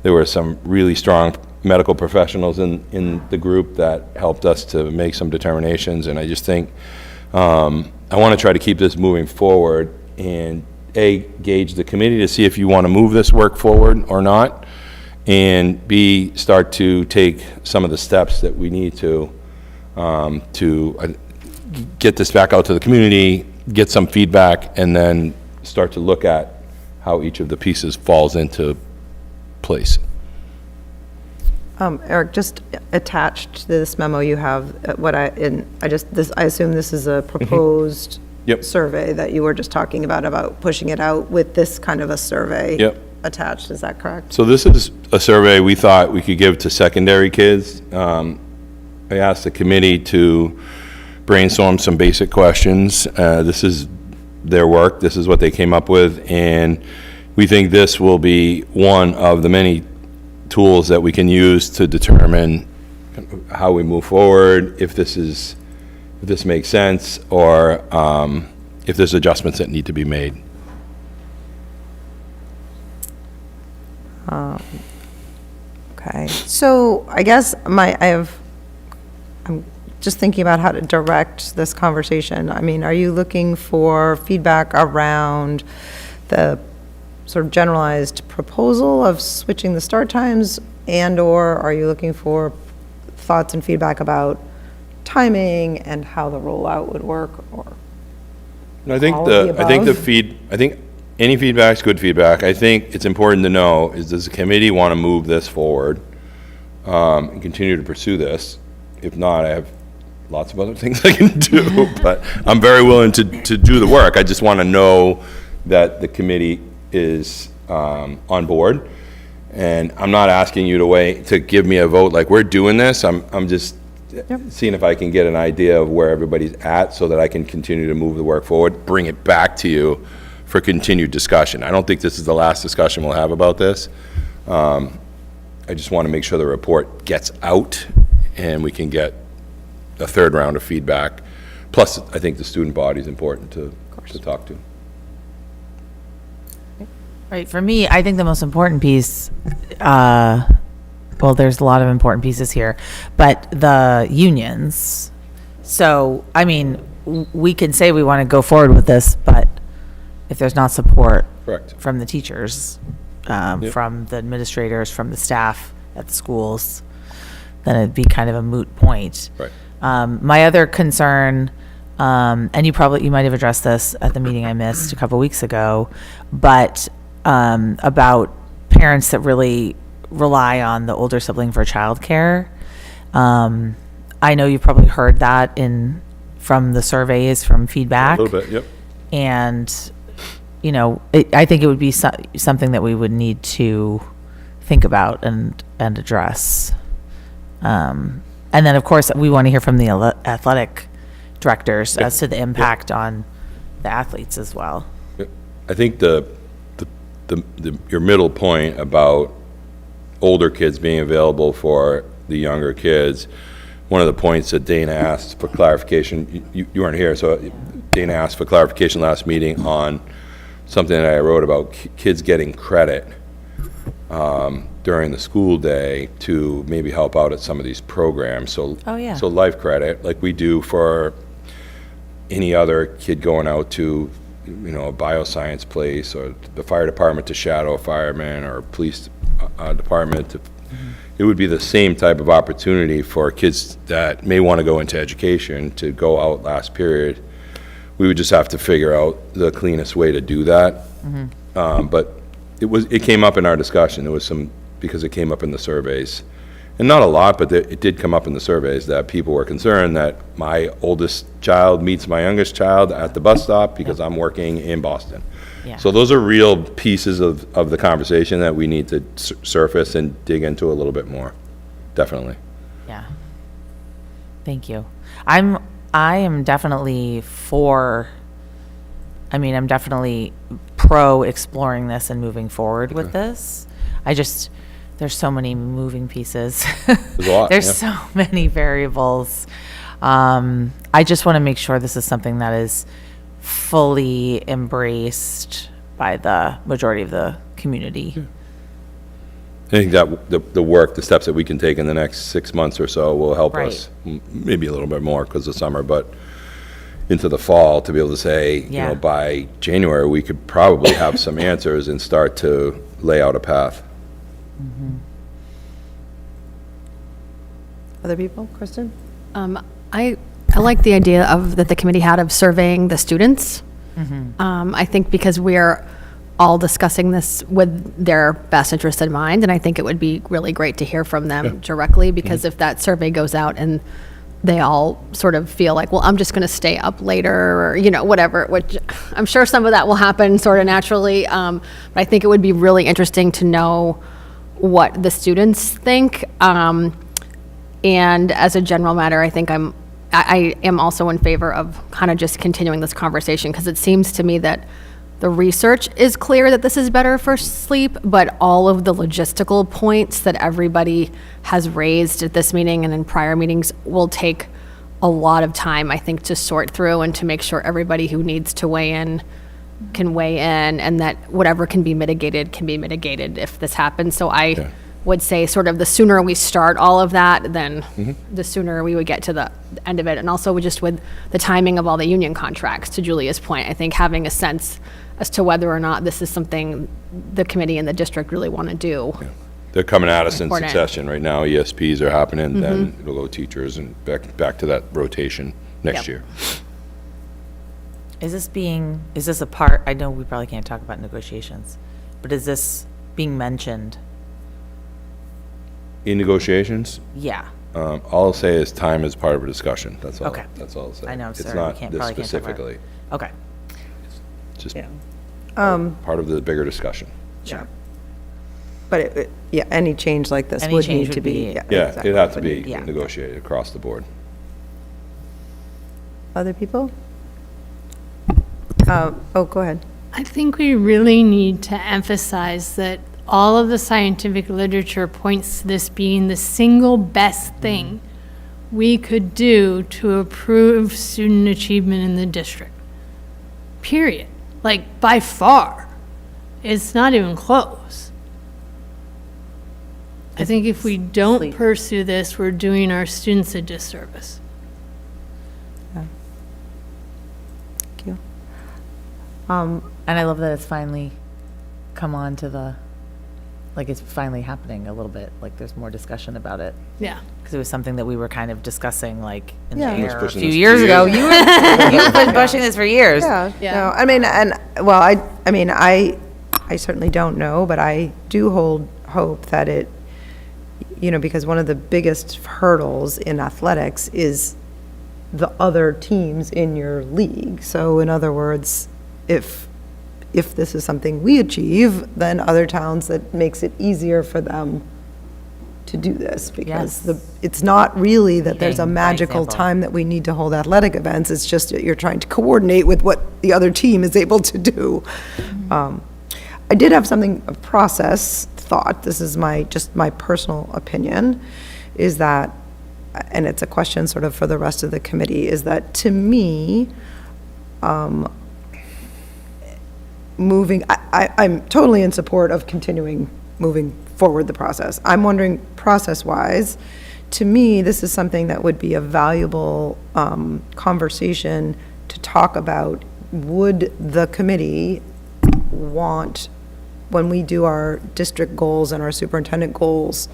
There were some really strong medical professionals in the group that helped us to make some determinations, and I just think I want to try to keep this moving forward and gauge the committee to see if you want to move this work forward or not, and B, start to take some of the steps that we need to get this back out to the community, get some feedback, and then start to look at how each of the pieces falls into place. Eric, just attached to this memo you have, I assume this is a proposed Yep. survey that you were just talking about pushing it out with this kind of a survey Yep. attached, is that correct? So this is a survey we thought we could give to secondary kids. I asked the committee to brainstorm some basic questions. This is their work, this is what they came up with, and we think this will be one of the many tools that we can use to determine how we move forward, if this makes sense, or if there's adjustments that need to be made. Okay, so I guess I'm just thinking about how to direct this conversation. I mean, are you looking for feedback around the sort of generalized proposal of switching the start times, and/or are you looking for thoughts and feedback about timing and how the rollout would work, or? And I think All of the I think above? I think any feedback's good feedback. I think it's important to know is, does the committee want to move this forward and continue to pursue this? If not, I have lots of other things I can do, but I'm very willing to do the work. I just want to know that the committee is on board, and I'm not asking you to give me a vote like we're doing this. I'm just seeing if I can get an idea of where everybody's at, so that I can continue to move the work forward, bring it back to you for continued discussion. I don't think this is the last discussion we'll have about this. I just want to make sure the report gets out and we can get a third round of feedback. Plus, I think the student body is important to talk to. Right, for me, I think the most important piece, well, there's a lot of important pieces here, but the unions. So, I mean, we can say we want to go forward with this, but if there's not support Correct. from the teachers, from the administrators, from the staff at the schools, then it'd be kind of a moot point. Right. My other concern, and you might have addressed this at the meeting I missed a couple weeks ago, but about parents that really rely on the older sibling for childcare. I know you've probably heard that from the surveys, from feedback. A little bit, yep. And, I think it would be something that we would need to think about and address. And then, of course, we want to hear from the athletic directors as to the impact on the athletes as well. I think your middle point about older kids being available for the younger kids, one of the points that Dana asked for clarification, you weren't here, so Dana asked for clarification last meeting on something that I wrote about kids getting credit during the school day to maybe help out at some of these programs. So, Oh, yeah. So life credit, like we do for any other kid going out to, a bioscience place, or the fire department to shadow a fireman, or police department to, it would be the same type of opportunity for kids that may want to go into education to go out last period. We would just have to figure out the cleanest way to do that. But it came up in our discussion. There was some, because it came up in the surveys. And not a lot, but it did come up in the surveys that people were concerned that my oldest child meets my youngest child at the bus stop because I'm working in Boston. Yeah. So those are real pieces of the conversation that we need to surface and dig into a little bit more, definitely. Yeah. Thank you. I am definitely I'm definitely pro exploring this and moving forward with this. There's so many moving pieces. There's a lot, There's yeah. so many variables. I just want to make sure this is something that is fully embraced by the majority of the community. I think that the work, the steps that we can take in the next 6 months or so will help Right. us, maybe a little bit more because of summer, but into the fall, to be able to say, Yeah. by January, we could probably have some answers and start to lay out a path. Other people? Kristen? I like the idea that the committee had of surveying the students. I think because we're all discussing this with their best interest in mind, and I think it would be really great to hear from them directly, because if that survey goes out and they all sort of feel like, well, I'm just going to stay up later, or, whatever, which I'm sure some of that will happen sort of naturally. But I think it would be really interesting to know what the students think. And as a general matter, I think I am also in favor of kind of just continuing this conversation, because it seems to me that the research is clear that this is better for sleep, but all of the logistical points that everybody has raised at this meeting and in prior meetings will take a lot of time, I think, to sort through and to make sure everybody who needs to weigh in can weigh in, and that whatever can be mitigated if this happens. So I would say sort of the sooner we start all of that, then the sooner we would get to the end of it. And also just with the timing of all the union contracts, to Julia's point, I think having a sense as to whether or not this is something the committee and the district really want to do. They're coming at us in Important. succession right now. ESPs are happening, then it'll go teachers and back to that rotation next Yep. year. Is this a part, I know we probably can't talk about negotiations, but is this being mentioned? In negotiations, Yeah. all I'll say is time is part of a discussion. That's all. Okay. That's all I'll say. I know, It's sorry, not we can't, this probably can't talk about it. specifically. Okay. Just Yeah. part of the bigger discussion. Sure. But any change like this Any would change need to would be. be- Yeah, exactly, it'd have to would be need- yeah. negotiated across the board. Other people? Go ahead. I think we really need to emphasize that all of the scientific literature points to this being the single best thing we could do to improve student achievement in the district. Period. Like, by far. It's not even close. I think if we don't Sleep. pursue this, we're doing our students a disservice. Thank you. And I love that it's finally come on to it's finally happening a little bit, like there's more discussion about it. Yeah. Because it was something that we were kind of discussing in the Yeah. air a pushing few this years 2 ago. years. You've been pushing this for years. Yeah, Yeah. no, I certainly don't know, but I do hold hope that it, because one of the biggest hurdles in athletics is the other teams in your league. So in other words, if this is something we achieve, then other towns, that makes it easier for them to do this, because Yes. it's not really that there's a Leading by magical example. time that we need to hold athletic events. It's just that you're trying to coordinate with what the other team is able to do. I did have a process thought, this is just my personal opinion, is that, and it's a question sort of for the rest of the committee, is that to me, I'm totally in support of moving forward the process. I'm wondering, process-wise, to me, this is something that would be a valuable conversation to talk about. Would the committee want, when we do our district goals and our superintendent goals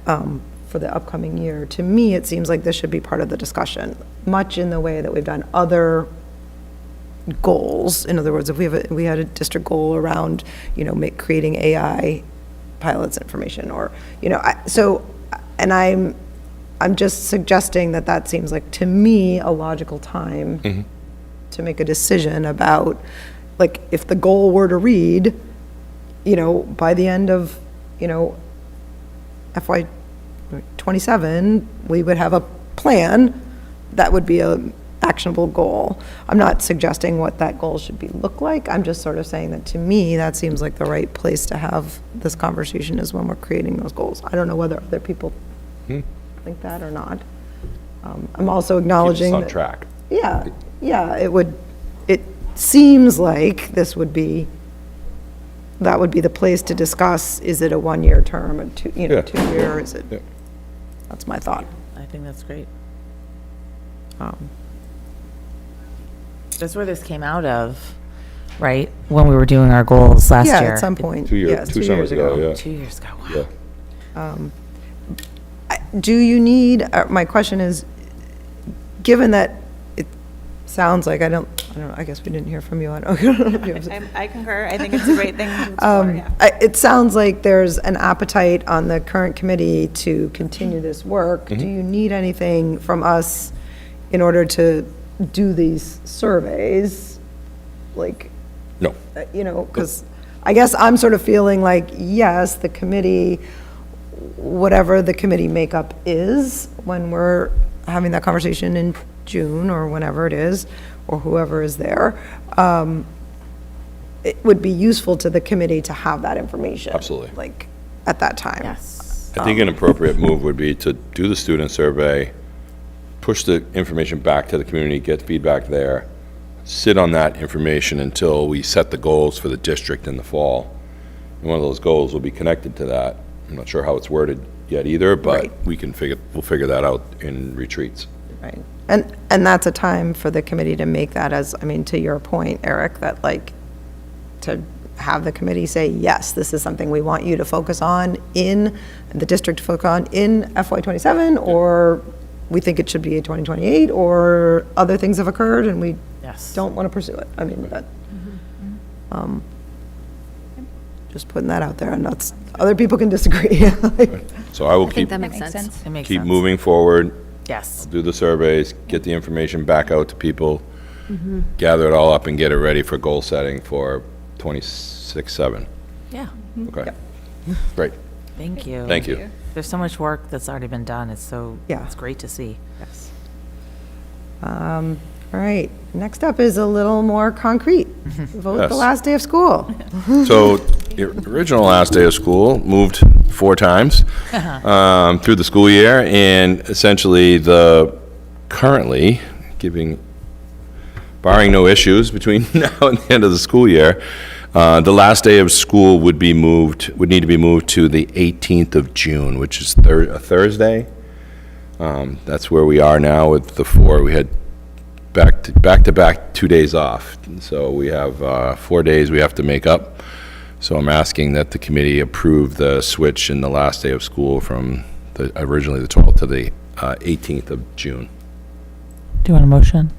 for the upcoming year, to me, it seems like this should be part of the discussion, much in the way that we've done other goals. In other words, if we had a district goal around, creating AI pilots information, or, I'm just suggesting that seems like, to me, a logical time to make a decision about, like, if the goal were to read, by the end of, FY '27, we would have a plan that would be a actionable goal. I'm not suggesting what that goal should look like. I'm just sort of saying that, to me, that seems like the right place to have this conversation, is when we're creating those goals. I don't know whether other people think that or not. I'm also acknowledging on that- track. Yeah, it seems like that would be the place to discuss, is it a one-year term, a 2-year, is it? Yeah. That's my thought. I think that's great. That's where this came out of, right? When we were doing our goals last year. Yeah, at some point. 2 years, Yes, 2 summers ago, yeah. 2 years ago, wow. Yeah. Do you need, my question is, given that it sounds like, I don't know, I guess we didn't hear from you on, I concur. I think it's a great thing to explore, yeah. it sounds like there's an appetite on the current committee to continue this work. Do you need anything from us in order to do these surveys? Like, No. because I guess I'm sort of feeling like, yes, the committee, whatever the committee makeup is, when we're having that conversation in June or whenever it is, or whoever is there, it would be useful to the committee to have that information. Absolutely. Like, at that time. Yes. I think an appropriate move would be to do the student survey, push the information back to the community, get feedback there, sit on that information until we set the goals for the district in the fall. And one of those goals will be connected to that. I'm not sure how it's worded yet either, but Right. we'll figure that out in retreats. Right. And that's a time for the committee to make that, as, I mean, to your point, Eric, that, like, to have the committee say, yes, this is something we want you to focus on the district to focus on in FY '27, or we think it should be a 2028, or other things have occurred and we Yes. don't want to pursue it. I mean, that, just putting that out there, and that's, other people can disagree. So I will I think keep that makes sense. It makes keep sense. moving forward, Yes. do the surveys, get the information back out to people, gather it all up and get it ready for goal setting for 26-7. Yeah. Okay. Great. Thank you. Thank you. There's so much work that's already been done. Yeah. It's great to see. Yes. All right, next up is a little more concrete. Vote the Yes. last day of school. So, the original last day of school moved 4 times through the school year, and essentially currently, barring no issues between now and the end of the school year, the last day of school would need to be moved to the 18th of June, which is a Thursday. That's where we are now with the 4. We had back-to-back 2 days off. So we have 4 days we have to make up. So I'm asking that the committee approve the switch in the last day of school from originally the 12th to the 18th of June. Do you want a motion?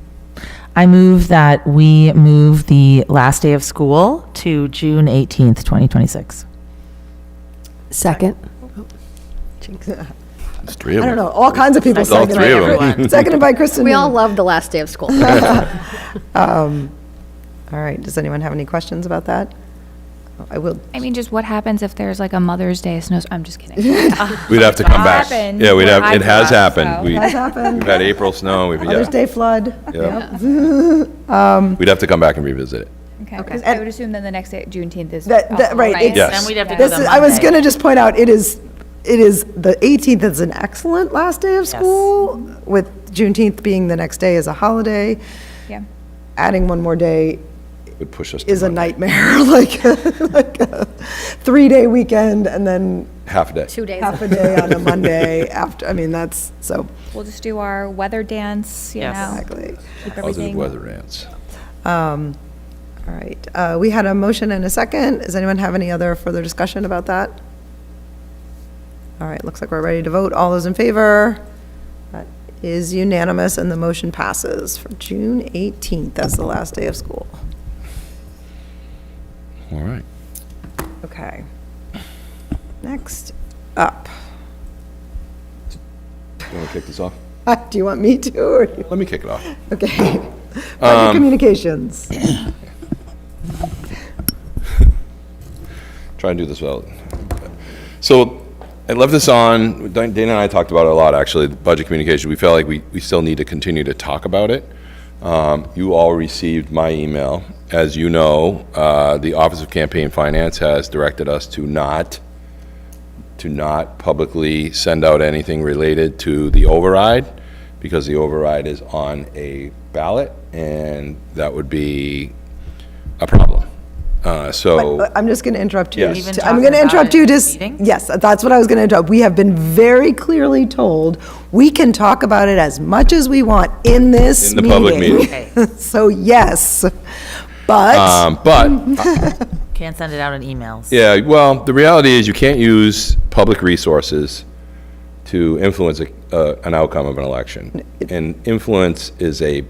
I move that we move the last day of school to June 18th, 2026. Second. There's 3 of I them. don't know, all kinds of people It's all seconded 3 of them. it. Seconded by Kristen. We all love the last day of school. All right, does anyone have any questions about that? I will, I mean, just what happens if there's like a Mother's Day snowstorm? I'm just kidding. We'd have to come back. happened Yeah, where I it has grew up, happened. so. We- has happened. We've had April snow, Mother's Day flood. Yeah. We'd have to come back and revisit it. Okay, Okay. 'cause I would assume then the next day, Juneteenth is. That, right. it's- Yes. Then we'd have to This go is, the I was Monday. going to just point out, it is, the 18th is an excellent last day of school, with Juneteenth being the next day as a holiday. Yeah. Adding one more day Would push us to is a Monday. nightmare, like a 3-day weekend and then Half a day. 2 days. half a day on a Monday after, I mean, that's, so, We'll just do our weather dance, you Yes. know. exactly. Keep Positive everything. weather dance. All right, we had a motion and a second. Does anyone have any other further discussion about that? All right, looks like we're ready to vote. All those in favor? That is unanimous, and the motion passes for June 18th as the last day of school. All right. Okay. Next up. You want to kick this off? Do you want me to, or? Let me kick it off. Okay. Budget communications. Try and do this well. So I left this on, Dana and I talked about it a lot, actually, the budget communication. We felt like we still need to continue to talk about it. You all received my email. As you know, the Office of Campaign Finance has directed us to not publicly send out anything related to the override, because the override is on a ballot, and that would be a problem. So, I'm just going to interrupt you. Yes. Even I'm going talking to about interrupt it you in to, the meeting? yes, that's what I was going to interrupt. We have been very clearly told, we can talk about it as much as we want in this In the public meeting. So, yes, but, but, Can't send it out in emails. yeah, well, the reality is you can't use public resources to influence an outcome of an election. And influence is a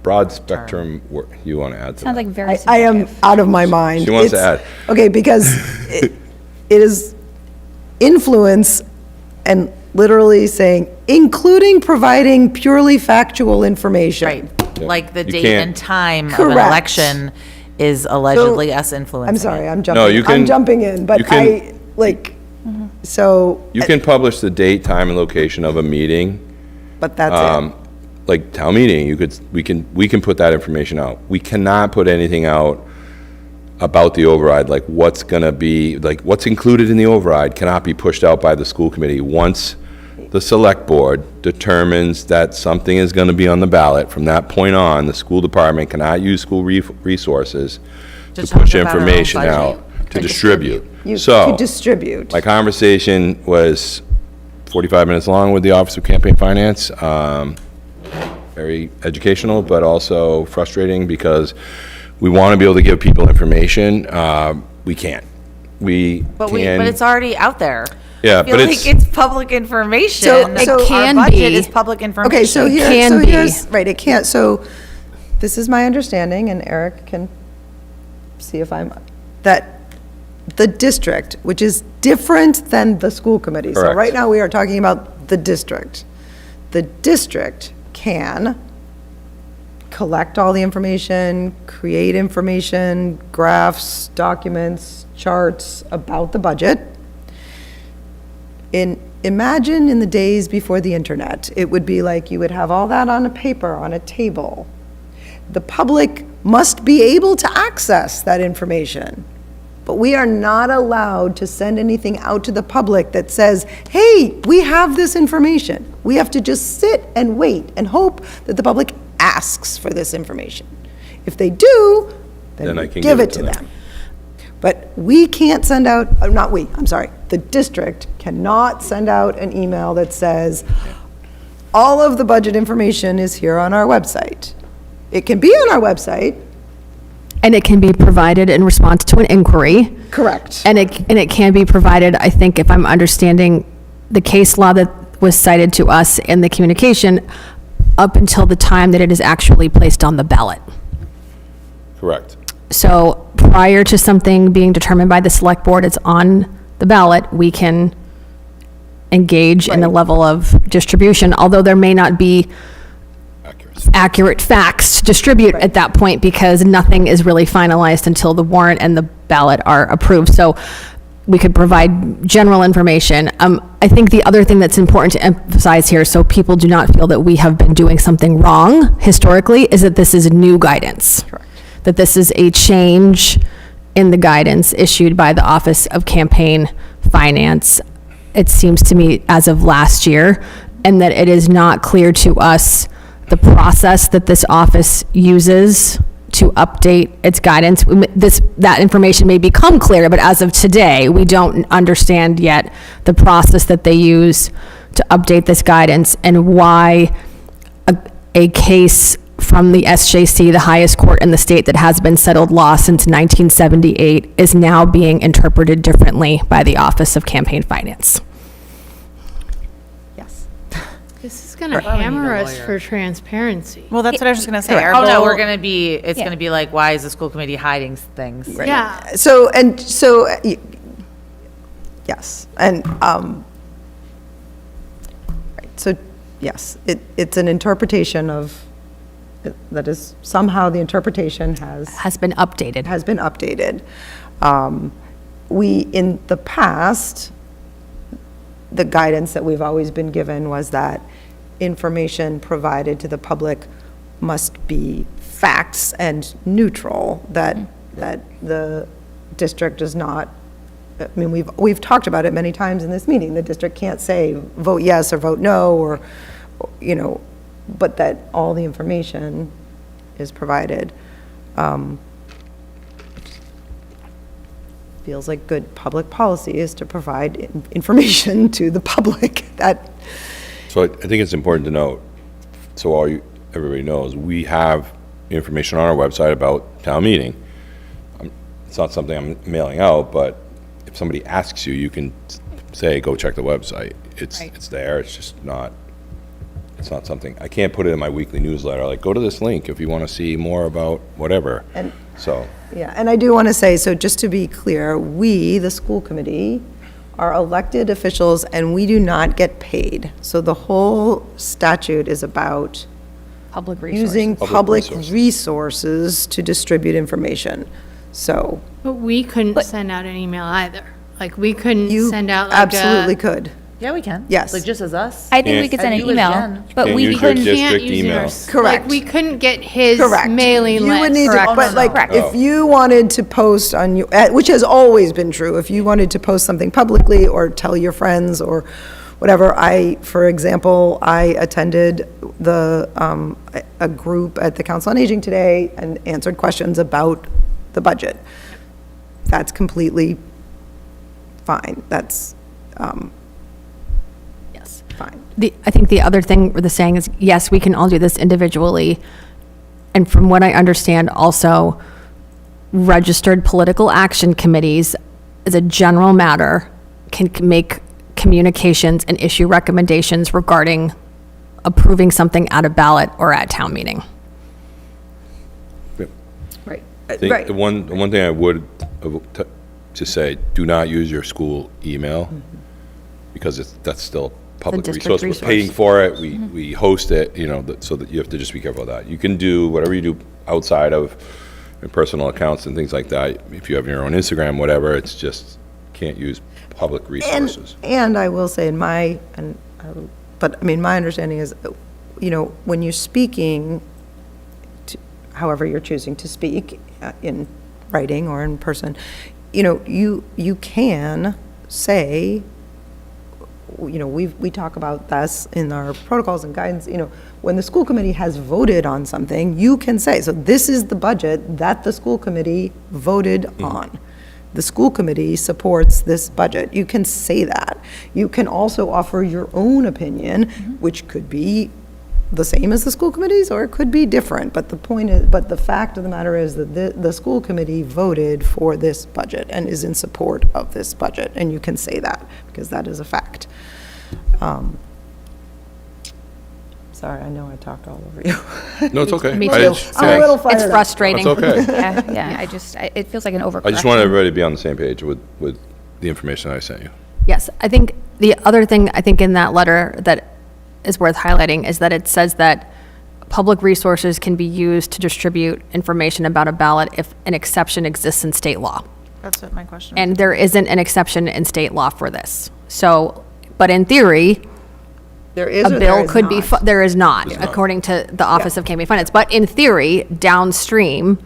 broad spectrum word. You want to add to Sounds that? like very I am subjective. out of my mind. She wants to It's- add. Okay, because it is influence and literally saying, including providing purely factual information. Right, like the You date can't- and time of an Correct. election is allegedly us influencing I'm sorry, it. I'm No, you jumping, I'm can- jumping in, you but can- I, like, so, You can publish the date, time, and location of a meeting, but that's it. like town meeting, we can put that information out. We cannot put anything out about the override, like what's gonna be, like what's included in the override cannot be pushed out by the school committee. Once the select board determines that something is gonna be on the ballot, from that point on, the school department cannot use school resources to talk push about our own information budget? out, to distribute. You So, could distribute. my conversation was 45 minutes long with the Office of Campaign Finance. Very educational, but also frustrating, because we want to be able to give people information. We can't. We But can. but it's already out there. Yeah, I feel but like it's public information. So Our can budget be. is public information. Okay, so here, can so be. here's, right, it can't, so this is my understanding, and Eric can see if I'm, that the district, which is different than the school committee. So Correct. right now, we are talking about the district. The district can collect all the information, create information, graphs, documents, charts about the budget. Imagine in the days before the internet, it would be like you would have all that on a paper, on a table. The public must be able to access that information, but we are not allowed to send anything out to the public that says, hey, we have this information. We have to just sit and wait and hope that the public asks for this information. If they do, Then then I we can give it to them. But we can't send out, not we, I'm sorry, the district cannot send out an email that says, all of the budget information is here on our website. It can be on our website. And it can be provided in response to an inquiry. Correct. And it can be provided, I think, if I'm understanding the case law that was cited to us in the communication, up until the time that it is actually placed on the ballot. Correct. So prior to something being determined by the select board, it's on the ballot, we can engage in a level of distribution, although there may not be Accuracy. accurate facts to distribute at that point, because nothing is really finalized until the warrant and the ballot are approved. So we could provide general information. I think the other thing that's important to emphasize here, so people do not feel that we have been doing something wrong historically, is that this is new guidance. that this is a change in the guidance issued by the Office of Campaign Finance, it seems to me, as of last year, and that it is not clear to us the process that this office uses to update its guidance. That information may become clear, but as of today, we don't understand yet the process that they use to update this guidance and why a case from the SJC, the highest court in the state that has been settled law since 1978, is now being interpreted differently by the Office of Campaign Finance. Yes. This is going to hammer us for transparency. Well, that's what I was just going to say. Our Oh, no, goal- we're gonna be, it's Yeah. gonna be like, why is the school committee hiding things? Yeah. Yes, and, right, so, yes, it's an interpretation of, that is, somehow the interpretation Has been updated. has been updated. We, in the past, the guidance that we've always been given was that information provided to the public must be facts and neutral, that the district does not, I mean, we've talked about it many times in this meeting, the district can't say vote yes or vote no, or, you know, but that all the information is provided. Feels like good public policy is to provide information to the public. That, So I think it's important to note, so everybody knows, we have information on our website about town meeting. It's not something I'm mailing out, but if somebody asks you, you can say, go check the website. It's there, it's just not, it's not something, I can't put it in my weekly newsletter, like, go to this link if you want to see more about whatever. And- So, yeah, and I do want to say, so just to be clear, we, the school committee, are elected officials and we do not get paid. So the whole statute is about Public resources. using Public public resources. resources to distribute information. So But we couldn't send out an email either. Like, we couldn't you send out like absolutely a. could. Yeah, we can. Yes. Like, just as us. I think we Can't- could send an You as email, Jen. but Can't we use your couldn't. district Can't use email. yours. Correct. Like, we couldn't get his Correct. mailing list. You would need to, Correct. but like, Correct. if you wanted to post on you, which has always been true, if you wanted to post something publicly or tell your friends or whatever, for example, I attended a group at the Council on Aging today and answered questions about the budget. That's completely fine. That's, Yes. fine. I think the other thing with the saying is, yes, we can all do this individually. And from what I understand, also, registered political action committees, as a general matter, can make communications and issue recommendations regarding approving something at a ballot or at town meeting. Right. I think Right. the one thing I would to say, do not use your school email, because that's still public district resource. We're paying resource. for it, we host it, you know, so that you have to just be careful of that. You can do whatever you do outside of your personal accounts and things like that. If you have your own Instagram, whatever, it's just, can't use public resources. And I will say, my understanding is, you know, when you're speaking, however you're choosing to speak, in writing or in person, you know, you can say, you know, we talk about this in our protocols and guidance, you know, when the school committee has voted on something, you can say, so this is the budget that the school committee voted on. The school committee supports this budget. You can say that. You can also offer your own opinion, which could be the same as the school committee's, or it could be different. But the point is, but the fact of the matter is that the school committee voted for this budget and is in support of this budget, and you can say that, because that is a fact. Sorry, I know I talked all over you. No, it's okay. Me I too. just- I'm a little fired It's up. frustrating. It's okay. Yeah, it feels like an overcorrection. I just want everybody to be on the same page with the information I sent you. Yes, I think the other thing, I think in that letter that is worth highlighting is that it says that public resources can be used to distribute information about a ballot if an exception exists in state law. That's what my question was. And there isn't an exception in state law for this. So, but in theory, There is a or there bill is could be, there is not, There's not. according to the Office of Campaign Finance. But in theory, downstream,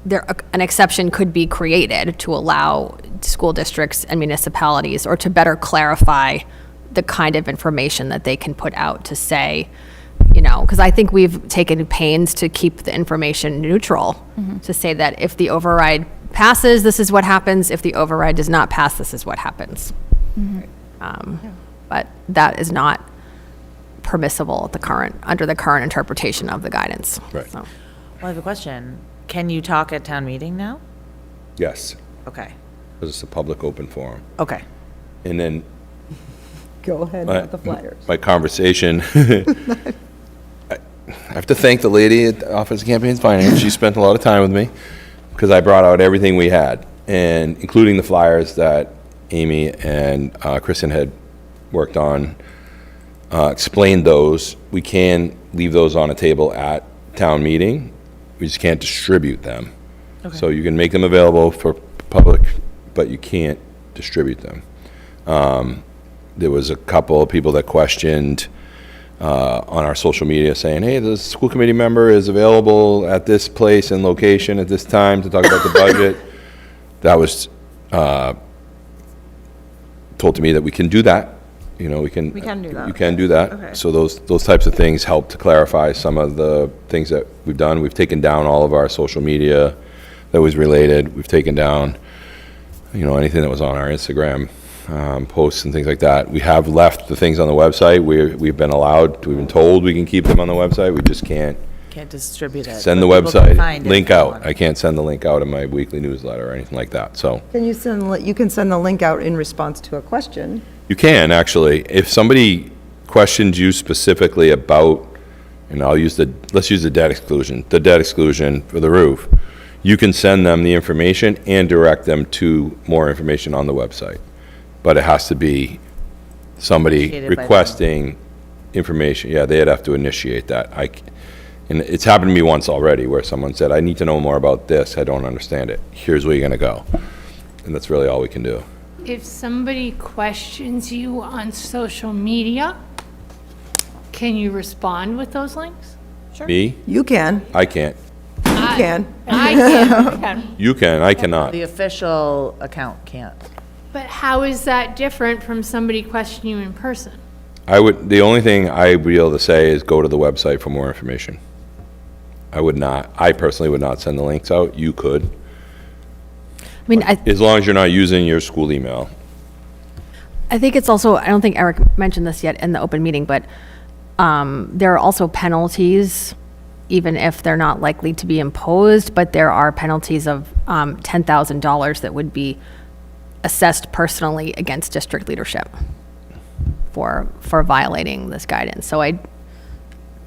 an exception could be created to allow school districts and municipalities, or to better clarify the kind of information that they can put out to say, because I think we've taken pains to keep the information neutral, to say that if the override passes, this is what happens. If the override does not pass, this is what happens. But that is not permissible under the current interpretation of the guidance. Right. So. Well, I have a question. Can you talk at town meeting now? Yes, Okay. because it's a public open forum. Okay. And then Go ahead with the flyers. my conversation, I have to thank the lady at the Office of Campaigns Finance. She spent a lot of time with me because I brought out everything we had, and including the flyers that Amy and Kristen had worked on, explained those. We can leave those on a table at town meeting. We just can't distribute them. So you can make them available for public, but you can't distribute them. There was a couple of people that questioned on our social media saying, hey, the school committee member is available at this place and location at this time to talk about the budget. That was told to me that we can do that. We can do that. You can do that. Okay. So those types of things help to clarify some of the things that we've done. We've taken down all of our social media that was related. We've taken down, anything that was on our Instagram posts and things like that. We have left the things on the website. We've been told we can keep them on the website. We just can't Can't distribute it. send the but people can find website it link if they out. want. I can't send the link out in my weekly newsletter or anything like that. So You can send the link out in response to a question. you can, actually. If somebody questions you specifically about, and let's use the debt exclusion for the roof, you can send them the information and direct them to more information on the website. But it has to be somebody Initiated by them. requesting information. Yeah, they'd have to initiate that. And it's happened to me once already where someone said, I need to know more about this. I don't understand it. Here's where you're going to go. And that's really all we can do. If somebody questions you on social media, can you respond with those links? Me? You can. I can't. You can. I can. You can, I cannot. The official account can't. But how is that different from somebody questioning you in person? The only thing I would be able to say is go to the website for more information. I personally would not send the links out. You could, as long as you're not using your school email. I think it's also, I don't think Eric mentioned this yet in the open meeting, but there are also penalties, even if they're not likely to be imposed, but there are penalties of $10,000 that would be assessed personally against district leadership for violating this guidance. So I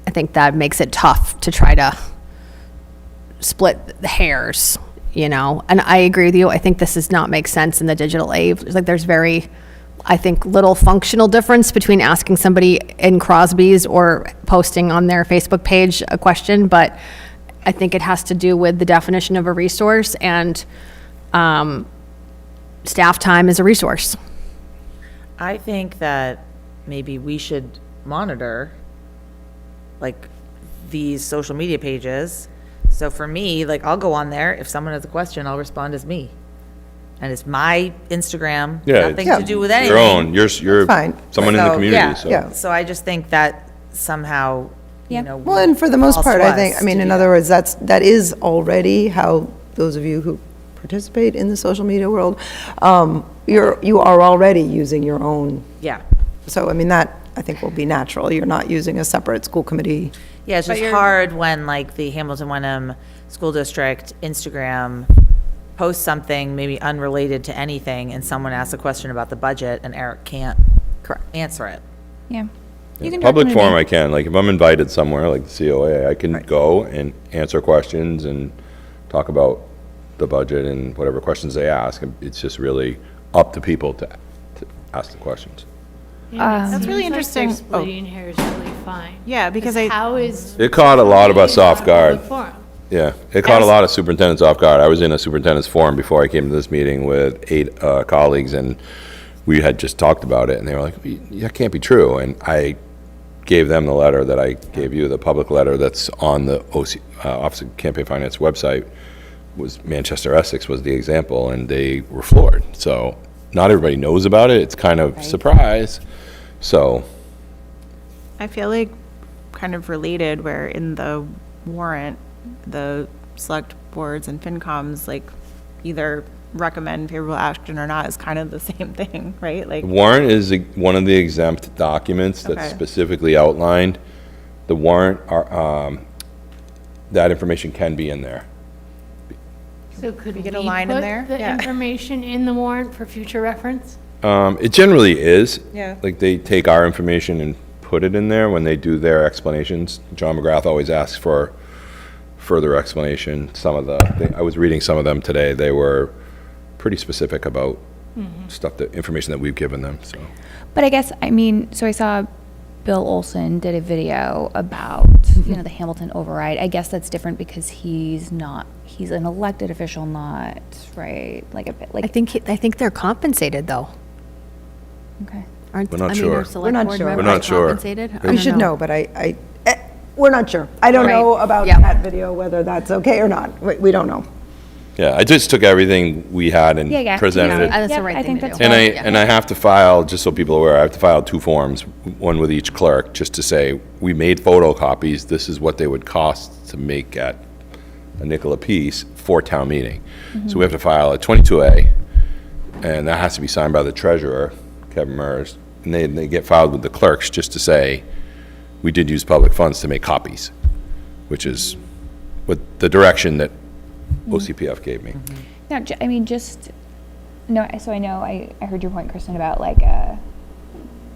think that makes it tough to try to split the hairs, and I agree with you. I think this does not make sense in the digital age. There's very, I think, little functional difference between asking somebody in Crosby's or posting on their Facebook page a question, but I think it has to do with the definition of a resource, and staff time is a resource. I think that maybe we should monitor, these social media pages. So for me, I'll go on there. If someone has a question, I'll respond as me. And it's my Instagram, Yeah, nothing it's to do with anything. Your own, you're fine. someone in the So, community, so. yeah. So I just think that somehow, Well, and for the most falls part, to I think, us I mean, to in do other that. words, that is already how those of you who participate in the social media world, you are already using your own. Yeah. So, I mean, that, I think, will be natural. You're not using a separate school committee. Yeah, it's just hard when the Hamilton Wenham School District Instagram posts something maybe unrelated to anything and someone asks a question about the budget and Eric can't answer it. Yeah. You can Public direct them to forum, me. I can, if I'm invited somewhere, like the COA, I can go and answer questions and talk about the budget and whatever questions they ask. It's just really up to people to ask the questions. That's really interesting. Seems like they're splitting hairs really fine. Yeah, because How is? It caught a lot of us off guard. Public forum? Yeah, it caught a lot of superintendents off guard. I was in a superintendent's forum before I came to this meeting with 8 colleagues, and we had just talked about it, and they were like, that can't be true. And I gave them the letter that I gave you, the public letter that's on the Office of Campaign Finance website, was Manchester Essex was the example, and they were floored. So not everybody knows about it. It's kind of surprise. So I feel like kind of related where in the warrant, the select boards and FinComs, like, either recommend favorable action or not is kind of the same thing, right? Like, the warrant is one of the exempt documents that's Okay. specifically outlined. The warrant, that information can be in there. So could we get a line in put there? the Yeah. information in the warrant for future reference? It generally is. Yeah. Like, they take our information and put it in there when they do their explanations. John McGrath always asks for further explanation. I was reading some of them today. They were pretty specific about stuff, the information that we've given them, so. But I guess, I mean, so I saw Bill Olson did a video about, you know, the Hamilton override. I guess that's different because he's an elected official, not, right? Like a bit, I like, think they're compensated, though. okay. Aren't, We're not I mean, sure. are We're select not board sure. members We're not sure. compensated? I We don't should know, but we're not sure. I don't Right. know about Yeah. that video, whether that's okay or not. We don't know. Yeah, I just took everything we had and Yeah, yeah. presented it. That's the Yep, right I thing think to that's do. And I have to file, just so people are aware, I have to file 2 forms, one with each clerk, just to say, we made photocopies, this is what they would cost to make at a nickel apiece for town meeting. So we have to file a 22A, and that has to be signed by the treasurer, Kevin Mers, and they get filed with the clerks just to say, we did use public funds to make copies, which is what the direction that OCPF gave me. No, I mean, just, no, so I know, I heard your point, Kristen, about like a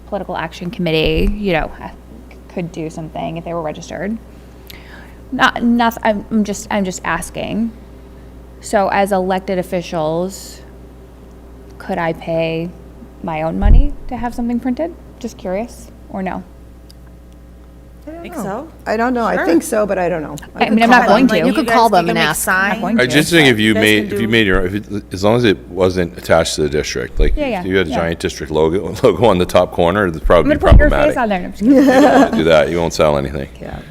political action committee, you know, could do something if they were registered. I'm just asking. So as elected officials, could I pay my own money to have something printed? Just curious, or no? I think so. I don't know. I think so, but I don't know. I mean, I'm not going to. You could call them and ask. I just think if you made your, as long as it wasn't attached to the district, like Yeah, yeah, if you had a yeah. giant district logo on the top corner, it's I'm probably gonna put your face problematic. on there. No, I'm just kidding. Don't do that, you won't sell anything.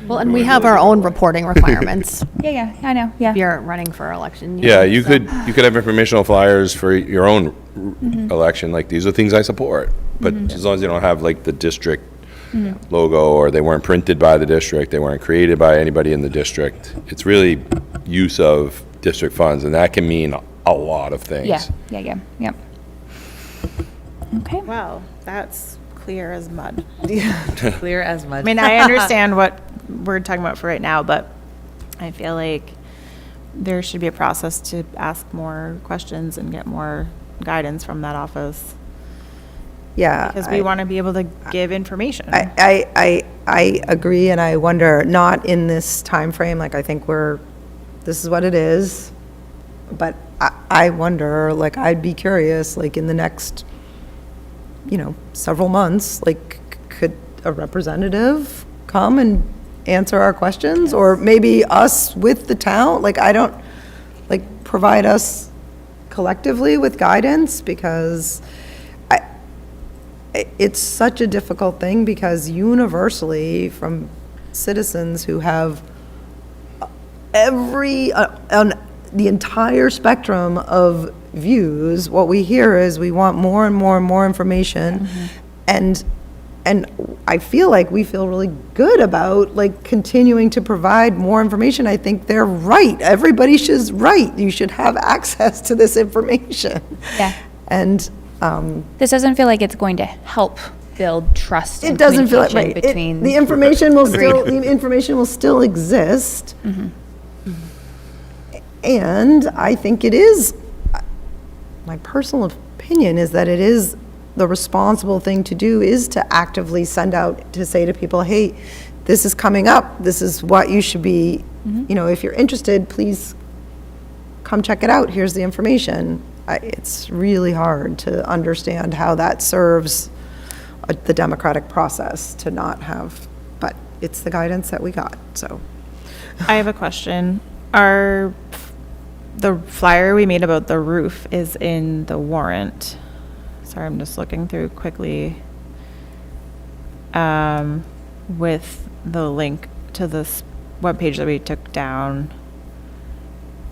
Well, and we have our own reporting requirements Yeah, yeah, I know, yeah. if you're running for election. Yeah, you so- could have informational flyers for your own Mm-hmm. election, like, these are things I support. But as long as you don't have like the district logo, or they weren't printed by the district, they weren't created by anybody in the district, it's really use of district funds, and that can mean a lot of things. Yeah, yep. Okay. Wow, that's clear as mud. Clear as mud. I mean, I understand what we're talking about for right now, but I feel like there should be a process to ask more questions and get more guidance from that office, Yeah. because we want to be able to give information. I agree, and I wonder, not in this time frame. Like, I think this is what it is, but I wonder, like, I'd be curious, like, in the next, several months, like, could a representative come and answer our questions? Or maybe us with the town, like, provide us collectively with guidance, because it's such a difficult thing, because universally from citizens who have on the entire spectrum of views, what we hear is we want more and more and more information. And I feel like we feel really good about, like, continuing to provide more information. I think they're right. Everybody is right. You should have access to this information. Yeah. And This doesn't feel like it's going to help build trust it and doesn't feel like, communication right. between. The information will still exist. And I think it is, my personal opinion is that it is the responsible thing to do, is to actively send out, to say to people, hey, this is coming up, this is what you should be, if you're interested, please come check it out, here's the information. It's really hard to understand how that serves the democratic process to not have, but it's the guidance that we got, so. I have a question. The flyer we made about the roof is in the warrant. Sorry, I'm just looking through quickly. With the link to this webpage that we took down.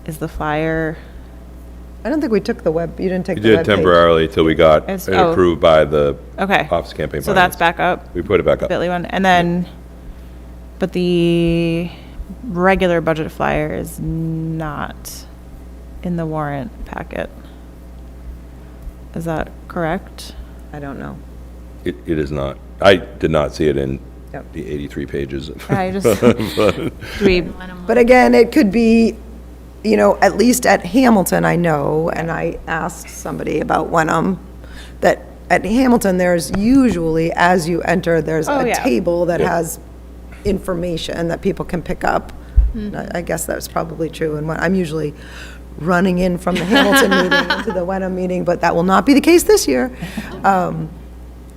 is the flyer, I don't think we took the web, you didn't take We the did web page. temporarily till we got it It's- oh. approved by the okay. Office of Campaign Finance. So that's back up, We put it back up. Bitly one, and then, but the regular budget flyer is not in the warrant packet. Is that correct? I don't know. It is not. I did not see it in Yep. the 83 pages. I just, do we, But again, it could be, you know, at least at Hamilton, I know, and I asked somebody about Wenham, that at Hamilton, there's usually, as you enter, there's Oh, a yeah. table that Yep. has information that people can pick up. And I guess that's probably true, and I'm usually running in from the Hamilton meeting into the Wenham meeting, but that will not be the case this year.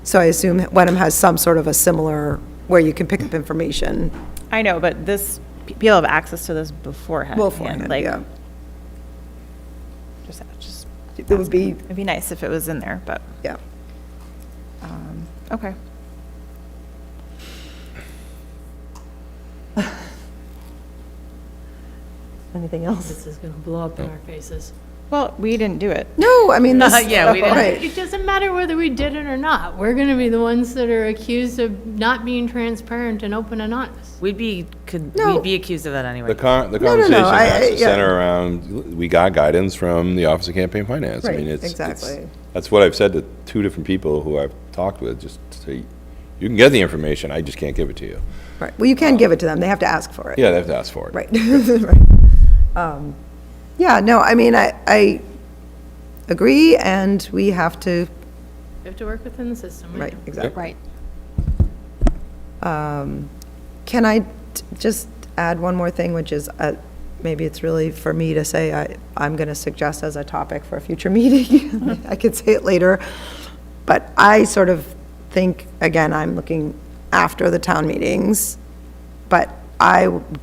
So I assume Wenham has some sort of a similar, where you can pick up information. I know, but this, people have access to this beforehand. Beforehand, like, yeah. Just, It would be, it'd be nice if it was in there, but, yeah. okay. Anything else? This is gonna blow up in our faces. Well, we didn't do it. No, I mean, this. Yeah, we didn't. Right. It doesn't matter whether we did it or not. We're gonna be the ones that are accused of not being transparent and open and honest. We'd be accused of that anyway. The no, conversation I- has to yeah. center around, we got guidance from the Office of Campaign Finance. I Right, mean, it's exactly. That's what I've said to 2 different people who I've talked with, just to say, you can get the information, I just can't give it to you. Right, well, you can give it to them, they have to ask for it. Yeah, they have to ask for it. Right, right. Yeah, no, I mean, I agree, and we have to, We have to work within the system. right, exactly. Right. Can I just add one more thing, which is, maybe it's really for me to say, I'm going to suggest as a topic for a future meeting. I could say it later. But I sort of think, again, I'm looking after the town meetings, but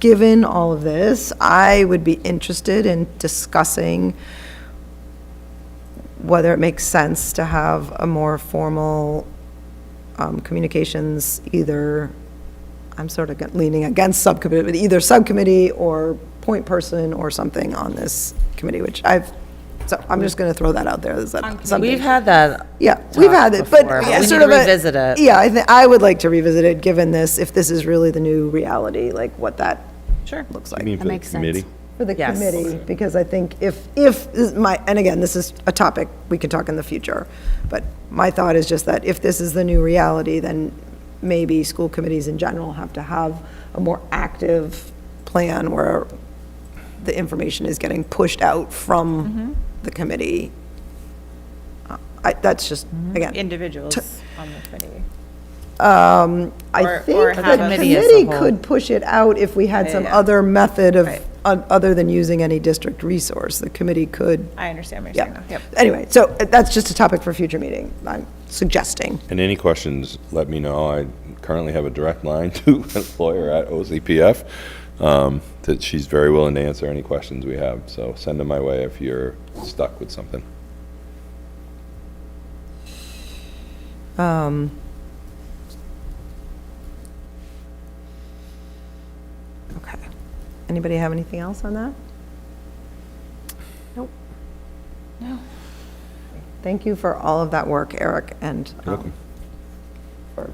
given all of this, I would be interested in discussing whether it makes sense to have a more formal communications, either, I'm sort of leaning against subcommittee, but either subcommittee or point person or something on this committee, which so I'm just going to throw that out there. Is that something? We've had that. Yeah, we've had it, but before, but yeah, we sort need of to revisit it. Yeah, I would like to revisit it, given this, if this is really the new reality, like what that Sure. looks You like. mean for the makes sense. committee? For the Yes. committee, because I think and again, this is a topic we could talk in the future, but my thought is just that if this is the new reality, then maybe school committees in general have to have a more active plan where the information is getting pushed out from the committee. That's just, again, Individuals on the committee. I Or think the have a committee as a committee whole. could push it out if we had some Yeah. other method of, Right. other than using any district resource. The committee could, I understand what you're saying yeah. now. Yep. Anyway, so that's just a topic for a future meeting, I'm suggesting. And any questions, let me know. I currently have a direct line to a lawyer at OCPF, that she's very willing to answer any questions we have. So send them my way if you're stuck with something. Okay. Anybody have anything else on that? Nope. No. Thank you for all of that work, Eric, and welcome. for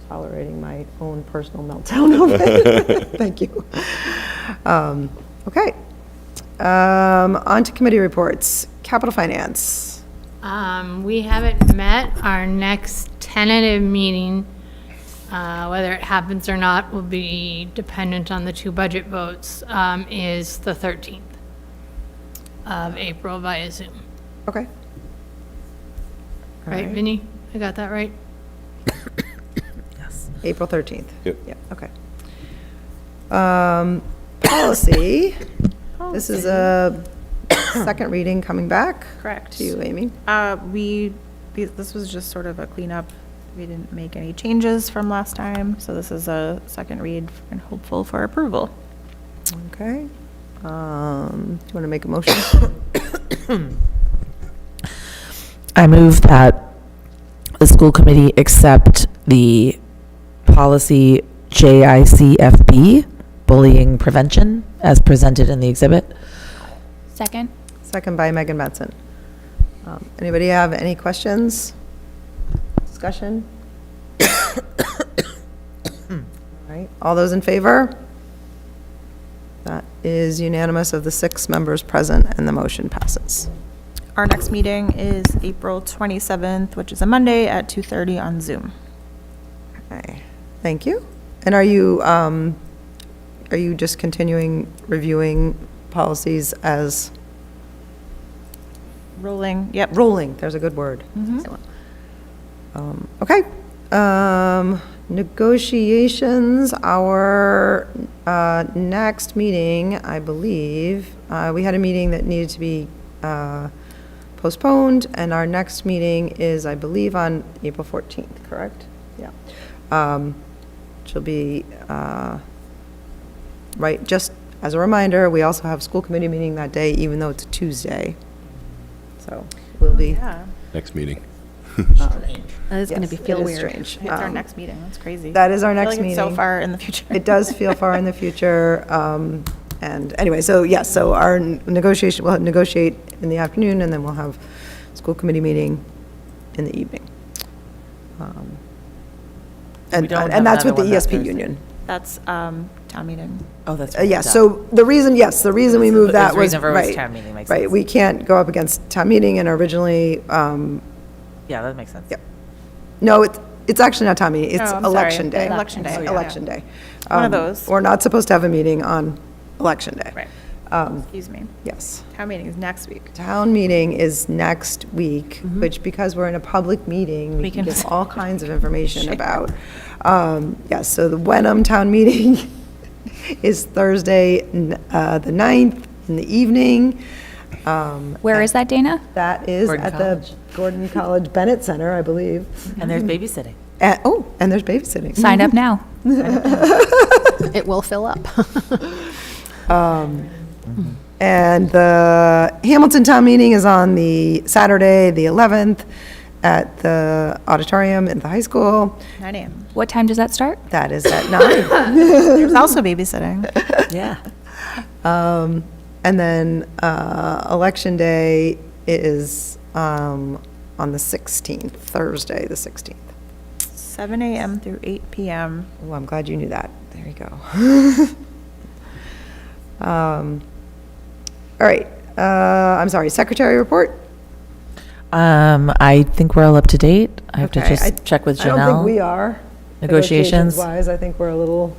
tolerating my own personal meltdown over it. Thank you. Okay. On to committee reports. Capital Finance. We haven't met. Our next tentative meeting, whether it happens or not, will be dependent on the 2 budget votes, is the 13th of April via Zoom. Okay. Right, Vinnie? I got that right? April 13th. Yep. Yeah, okay. Policy. This is a second reading coming back. Correct. To you, Amy. This was just sort of a cleanup. We didn't make any changes from last time, so this is a second read and hopeful for approval. Okay. Do you want to make a motion? I move that the school committee accept the policy JICFB, bullying prevention, as presented in the exhibit. Second? Second by Megan Benson. Anybody have any questions? Discussion? All right, all those in favor? That is unanimous of the 6 members present, and the motion passes. Our next meeting is April 27th, which is a Monday at 2:30 on Zoom. Okay, thank you. And are you just continuing reviewing policies as Rolling, yep. rolling? There's a good word. Okay. Negotiations, our next meeting, I believe, we had a meeting that needed to be postponed, and our next meeting is, I believe, on April 14th, correct? Yeah. Which will be, right, just as a reminder, we also have school committee meeting that day, even though it's a Tuesday. So we'll be. Yeah, Next meeting. That is going to Yes, feel it is weird. strange. it's our next meeting, that's crazy. That is our I feel next like it's so meeting. far in the future. It does feel far in the future. And anyway, so yes, so our negotiation, we'll negotiate in the afternoon, and then we'll have school committee meeting in the evening. And that's with the ESP union. That's town meeting. Oh, that's Yes, so the reason we moved that the was, reason for it was right, town meeting, makes right, sense. we can't go up against town meeting, and originally, Yeah, that makes sense. Yep. no, it's actually not town meeting, it's Oh, I'm sorry. election day. Election day, yeah. Election day. One of those. We're not supposed to have a meeting on election day. Right. Excuse me. Yes. Town meeting is next week. Town meeting is next week, Mm-hmm. which, because we're in a public meeting, we can can give all kinds of information about. Yes, so the Wenham Town Meeting is Thursday, the 9th in the evening. Where is that, Dana? That is Gordon at the Gordon College Bennett Center, I believe. And there's babysitting. And there's babysitting. Sign up now. It will fill up. And the Hamilton Town Meeting is on the Saturday, the 11th, at the auditorium at the high school. 9 a.m. What time does that start? That is at 9. There's also babysitting. Yeah. And then Election Day is on the 16th, Thursday, the 16th. 7 a.m. through 8 p.m. Oh, I'm glad you knew that. There you go. All right, I'm sorry, secretary report? I think we're all up to date. I have to Okay, just check with I don't think we Janelle. are. Negotiations. Wise, I think we're a little,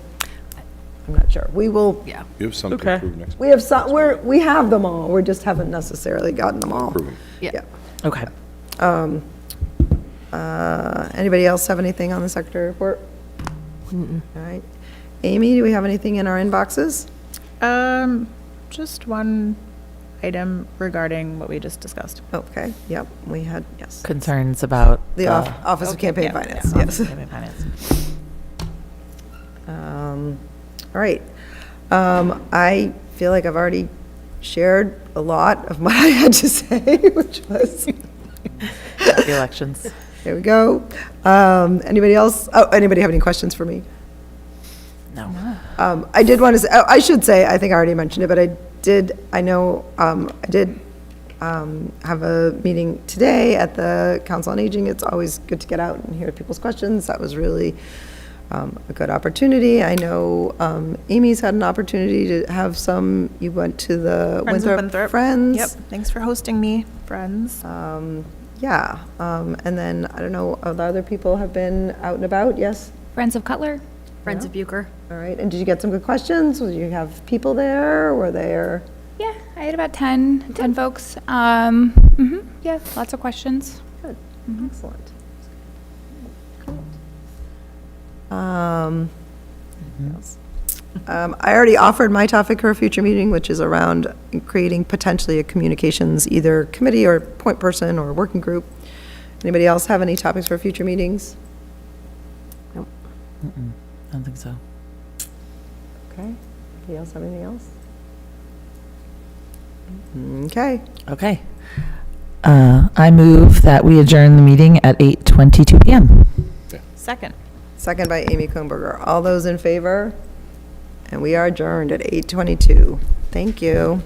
I'm not sure. We will, Yeah. You have something to prove next we have some, we have them all, we just haven't necessarily gotten them all. Prove 'em. Yeah. Okay. Anybody else have anything on the secretary report? All right. Amy, do we have anything in our inboxes? Just one item regarding what we just discussed. Okay, yep, we had, yes. Concerns about The Office of Campaign yeah, Finance, yeah, yes. campaign finance. All right. I feel like I've already shared a lot of what I had to say, which was, The elections. there we go. Anybody else? Oh, anybody have any questions for me? No. I did want to say, I should say, I think I already mentioned it, but I did have a meeting today at the Council on Aging. It's always good to get out and hear people's questions. That was really a good opportunity. I know Amy's had an opportunity to have some, you went to the Friends of Winthrop Winthrop. Friends. Yep, thanks for hosting me, friends. Yeah, and then, I don't know, other people have been out and about, yes? Friends of Cutler? Friends of Bucher. All right, and did you get some good questions? Did you have people there? Were there? Yeah, I had about 10 folks. Yeah, lots of questions. Good, excellent. Yes. I already offered my topic for a future meeting, which is around creating potentially a communications, either committee or point person or working group. Anybody else have any topics for future meetings? I don't think so. Okay, anybody else have anything else? Okay, Okay. I move that we adjourn the meeting at 8:22 PM. Second. second by Amy Kohnberger. All those in favor? And we are adjourned at 8:22. Thank you.